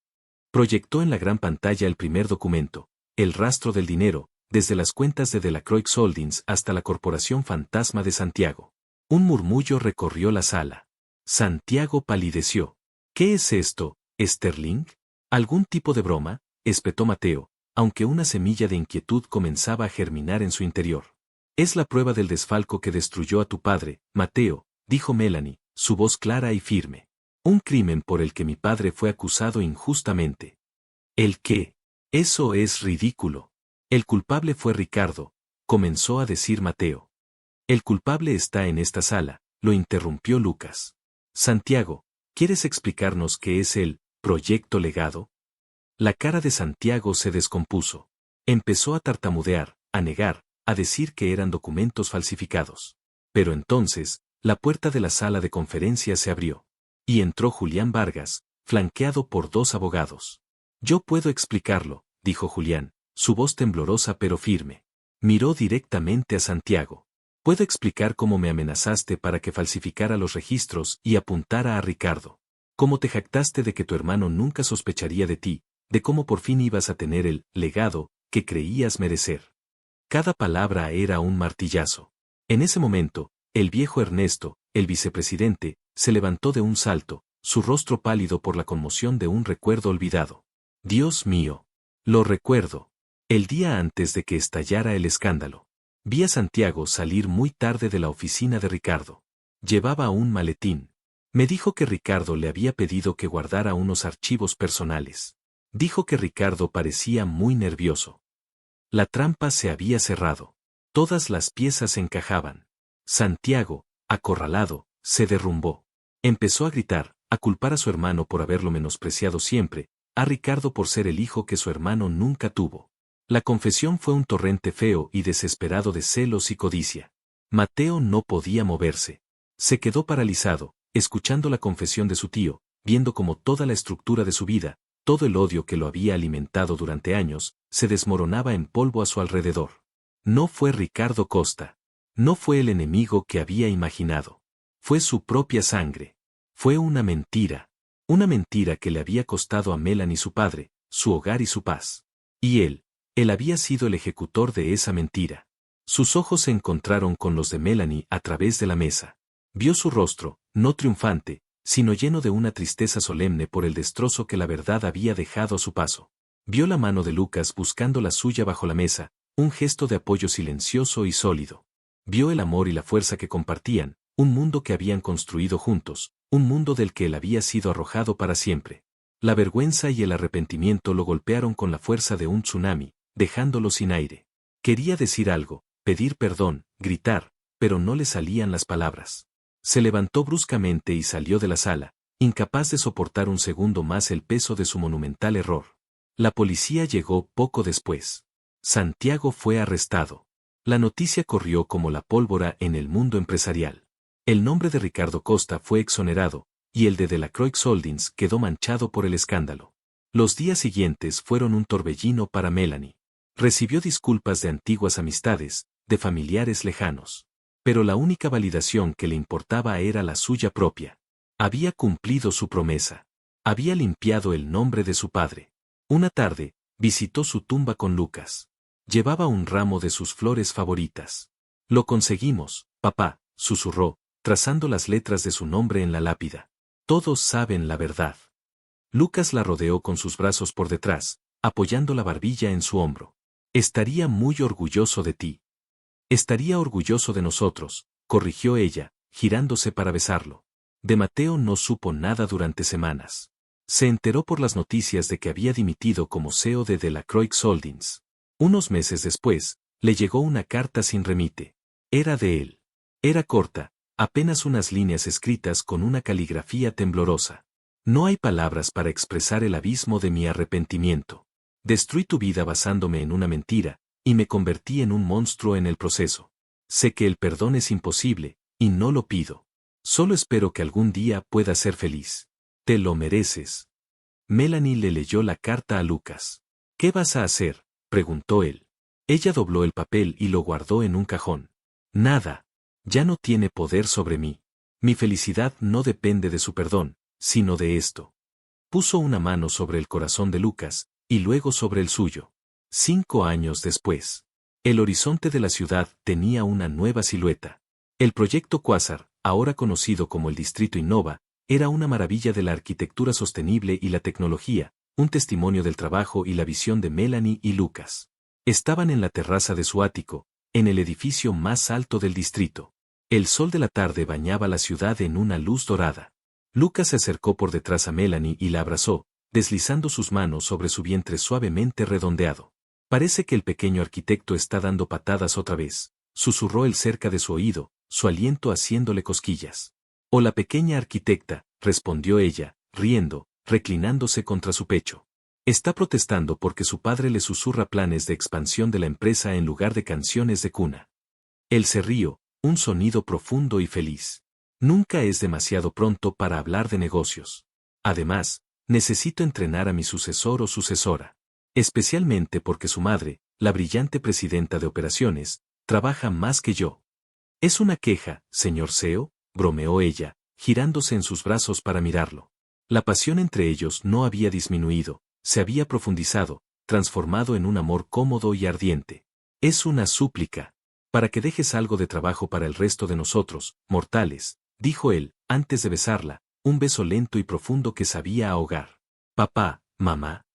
Proyectó en la gran pantalla el primer documento, el rastro del dinero, desde las cuentas de la Croix Holdings hasta la Corporación Fantasma de Santiago. Un murmullo recorrió la sala. Santiago palideció. ¿Qué es esto, Sterling? ¿Algún tipo de broma? Espetó Mateo, aunque una semilla de inquietud comenzaba a germinar en su interior. Es la prueba del desfalco que destruyó a tu padre, Mateo, dijo Melanie, su voz clara y firme. Un crimen por el que mi padre fue acusado injustamente. ¿El qué? Eso es ridículo. El culpable fue Ricardo, comenzó a decir Mateo. El culpable está en esta sala, lo interrumpió Lucas. Santiago, ¿quieres explicarnos qué es el proyecto legado? La cara de Santiago se descompuso. Empezó a tartamudear, a negar, a decir que eran documentos falsificados. Pero entonces, la puerta de la sala de conferencias se abrió. Y entró Julián Vargas, flanqueado por dos abogados. Yo puedo explicarlo, dijo Julián, su voz temblorosa pero firme. Miró directamente a Santiago. Puedo explicar cómo me amenazaste para que falsificara los registros y apuntara a Ricardo. Cómo te jactaste de que tu hermano nunca sospecharía de ti, de cómo por fin ibas a tener el legado que creías merecer. Cada palabra era un martillazo. En ese momento, el viejo Ernesto, el vicepresidente, se levantó de un salto, su rostro pálido por la conmoción de un recuerdo olvidado. Dios mío. Lo recuerdo. El día antes de que estallara el escándalo. Vi a Santiago salir muy tarde de la oficina de Ricardo. Llevaba un maletín. Me dijo que Ricardo le había pedido que guardara unos archivos personales. Dijo que Ricardo parecía muy nervioso. La trampa se había cerrado. Todas las piezas encajaban. Santiago, acorralado, se derrumbó. Empezó a gritar, a culpar a su hermano por haberlo menospreciado siempre, a Ricardo por ser el hijo que su hermano nunca tuvo. La confesión fue un torrente feo y desesperado de celos y codicia. Mateo no podía moverse. Se quedó paralizado, escuchando la confesión de su tío, viendo cómo toda la estructura de su vida, todo el odio que lo había alimentado durante años, se desmoronaba en polvo a su alrededor. No fue Ricardo Costa. No fue el enemigo que había imaginado. Fue su propia sangre. Fue una mentira. Una mentira que le había costado a Melanie su padre, su hogar y su paz. Y él había sido el ejecutor de esa mentira. Sus ojos se encontraron con los de Melanie a través de la mesa. Vio su rostro, no triunfante, sino lleno de una tristeza solemne por el destrozo que la verdad había dejado a su paso. Vio la mano de Lucas buscando la suya bajo la mesa, un gesto de apoyo silencioso y sólido. Vio el amor y la fuerza que compartían, un mundo que habían construido juntos, un mundo del que él había sido arrojado para siempre. La vergüenza y el arrepentimiento lo golpearon con la fuerza de un tsunami, dejándolo sin aire. Quería decir algo, pedir perdón, gritar, pero no le salían las palabras. Se levantó bruscamente y salió de la sala, incapaz de soportar un segundo más el peso de su monumental error. La policía llegó poco después. Santiago fue arrestado. La noticia corrió como la pólvora en el mundo empresarial. El nombre de Ricardo Costa fue exonerado, y el de la Croix Holdings quedó manchado por el escándalo. Los días siguientes fueron un torbellino para Melanie. Recibió disculpas de antiguas amistades, de familiares lejanos. Pero la única validación que le importaba era la suya propia. Había cumplido su promesa. Había limpiado el nombre de su padre. Una tarde, visitó su tumba con Lucas. Llevaba un ramo de sus flores favoritas. Lo conseguimos, papá, susurró, trazando las letras de su nombre en la lápida. Todos saben la verdad. Lucas la rodeó con sus brazos por detrás, apoyando la barbilla en su hombro. Estaría muy orgulloso de ti. Estaría orgulloso de nosotros, corrigió ella, girándose para besarlo. De Mateo no supo nada durante semanas. Se enteró por las noticias de que había dimitido como CEO de Delacroix Holdings. Unos meses después, le llegó una carta sin remite. Era de él. Era corta, apenas unas líneas escritas con una caligrafía temblorosa. No hay palabras para expresar el abismo de mi arrepentimiento. Destruí tu vida basándome en una mentira, y me convertí en un monstruo en el proceso. Sé que el perdón es imposible, y no lo pido. Solo espero que algún día puedas ser feliz. Te lo mereces. Melanie le leyó la carta a Lucas. ¿Qué vas a hacer?, preguntó él. Ella dobló el papel y lo guardó en un cajón. Nada. Ya no tiene poder sobre mí. Mi felicidad no depende de su perdón, sino de esto. Puso una mano sobre el corazón de Lucas, y luego sobre el suyo. 5 años después. El horizonte de la ciudad tenía una nueva silueta. El proyecto Quasar, ahora conocido como el Distrito Innova, era una maravilla de la arquitectura sostenible y la tecnología, un testimonio del trabajo y la visión de Melanie y Lucas. Estaban en la terraza de su ático, en el edificio más alto del distrito. El sol de la tarde bañaba la ciudad en una luz dorada. Lucas se acercó por detrás a Melanie y la abrazó, deslizando sus manos sobre su vientre suavemente redondeado. Parece que el pequeño arquitecto está dando patadas otra vez, susurró él cerca de su oído, su aliento haciéndole cosquillas. «Oh, la pequeña arquitecta», respondió ella, riendo, reclinándose contra su pecho. Está protestando porque su padre le susurra planes de expansión de la empresa en lugar de canciones de cuna. Él se rió, un sonido profundo y feliz. Nunca es demasiado pronto para hablar de negocios. Además, necesito entrenar a mi sucesor o sucesora. Especialmente porque su madre, la brillante presidenta de operaciones, trabaja más que yo. ¿Es una queja, señor CEO?, bromeó ella, girándose en sus brazos para mirarlo. La pasión entre ellos no había disminuido, se había profundizado, transformado en un amor cómodo y ardiente. Es una súplica. Para que dejes algo de trabajo para el resto de nosotros, mortales, dijo él, antes de besarla, un beso lento y profundo que sabía ahogar. Papá, mamá.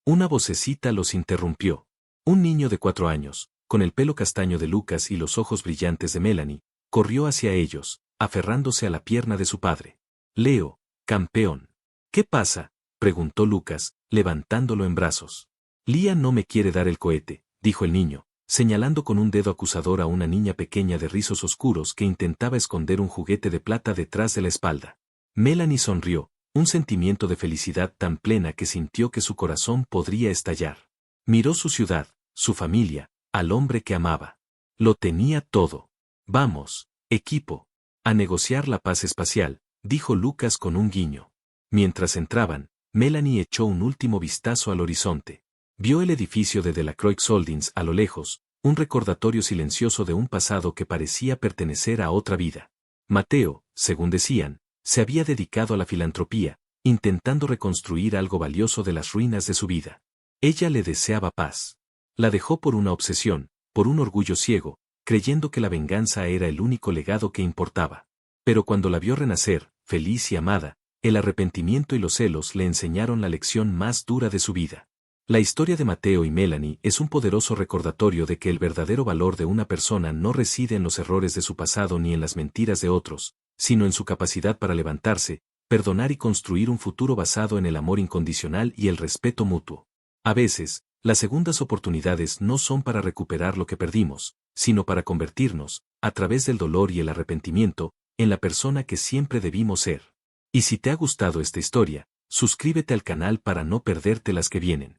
Una vocecita los interrumpió. Un niño de 4 años, con el pelo castaño de Lucas y los ojos brillantes de Melanie, corrió hacia ellos, aferrándose a la pierna de su padre. Leo, campeón. ¿Qué pasa?, preguntó Lucas, levantándolo en brazos. Lía no me quiere dar el cohete, dijo el niño, señalando con un dedo acusador a una niña pequeña de rizos oscuros que intentaba esconder un juguete de plata detrás de la espalda. Melanie sonrió, un sentimiento de felicidad tan plena que sintió que su corazón podría estallar. Miró su ciudad, su familia, al hombre que amaba. Lo tenía todo. Vamos, equipo, a negociar la paz espacial, dijo Lucas con un guiño. Mientras entraban, Melanie echó un último vistazo al horizonte. Vio el edificio de Delacroix Holdings a lo lejos, un recordatorio silencioso de un pasado que parecía pertenecer a otra vida. Mateo, según decían, se había dedicado a la filantropía, intentando reconstruir algo valioso de las ruinas de su vida. Ella le deseaba paz. La dejó por una obsesión, por un orgullo ciego, creyendo que la venganza era el único legado que importaba. Pero cuando la vio renacer, feliz y amada, el arrepentimiento y los celos le enseñaron la lección más dura de su vida. La historia de Mateo y Melanie es un poderoso recordatorio de que el verdadero valor de una persona no reside en los errores de su pasado ni en las mentiras de otros, sino en su capacidad para levantarse, perdonar y construir un futuro basado en el amor incondicional y el respeto mutuo. A veces, las segundas oportunidades no son para recuperar lo que perdimos, sino para convertirnos, a través del dolor y el arrepentimiento, en la persona que siempre debimos ser. Y si te ha gustado esta historia, suscríbete al canal para no perderte las que vienen.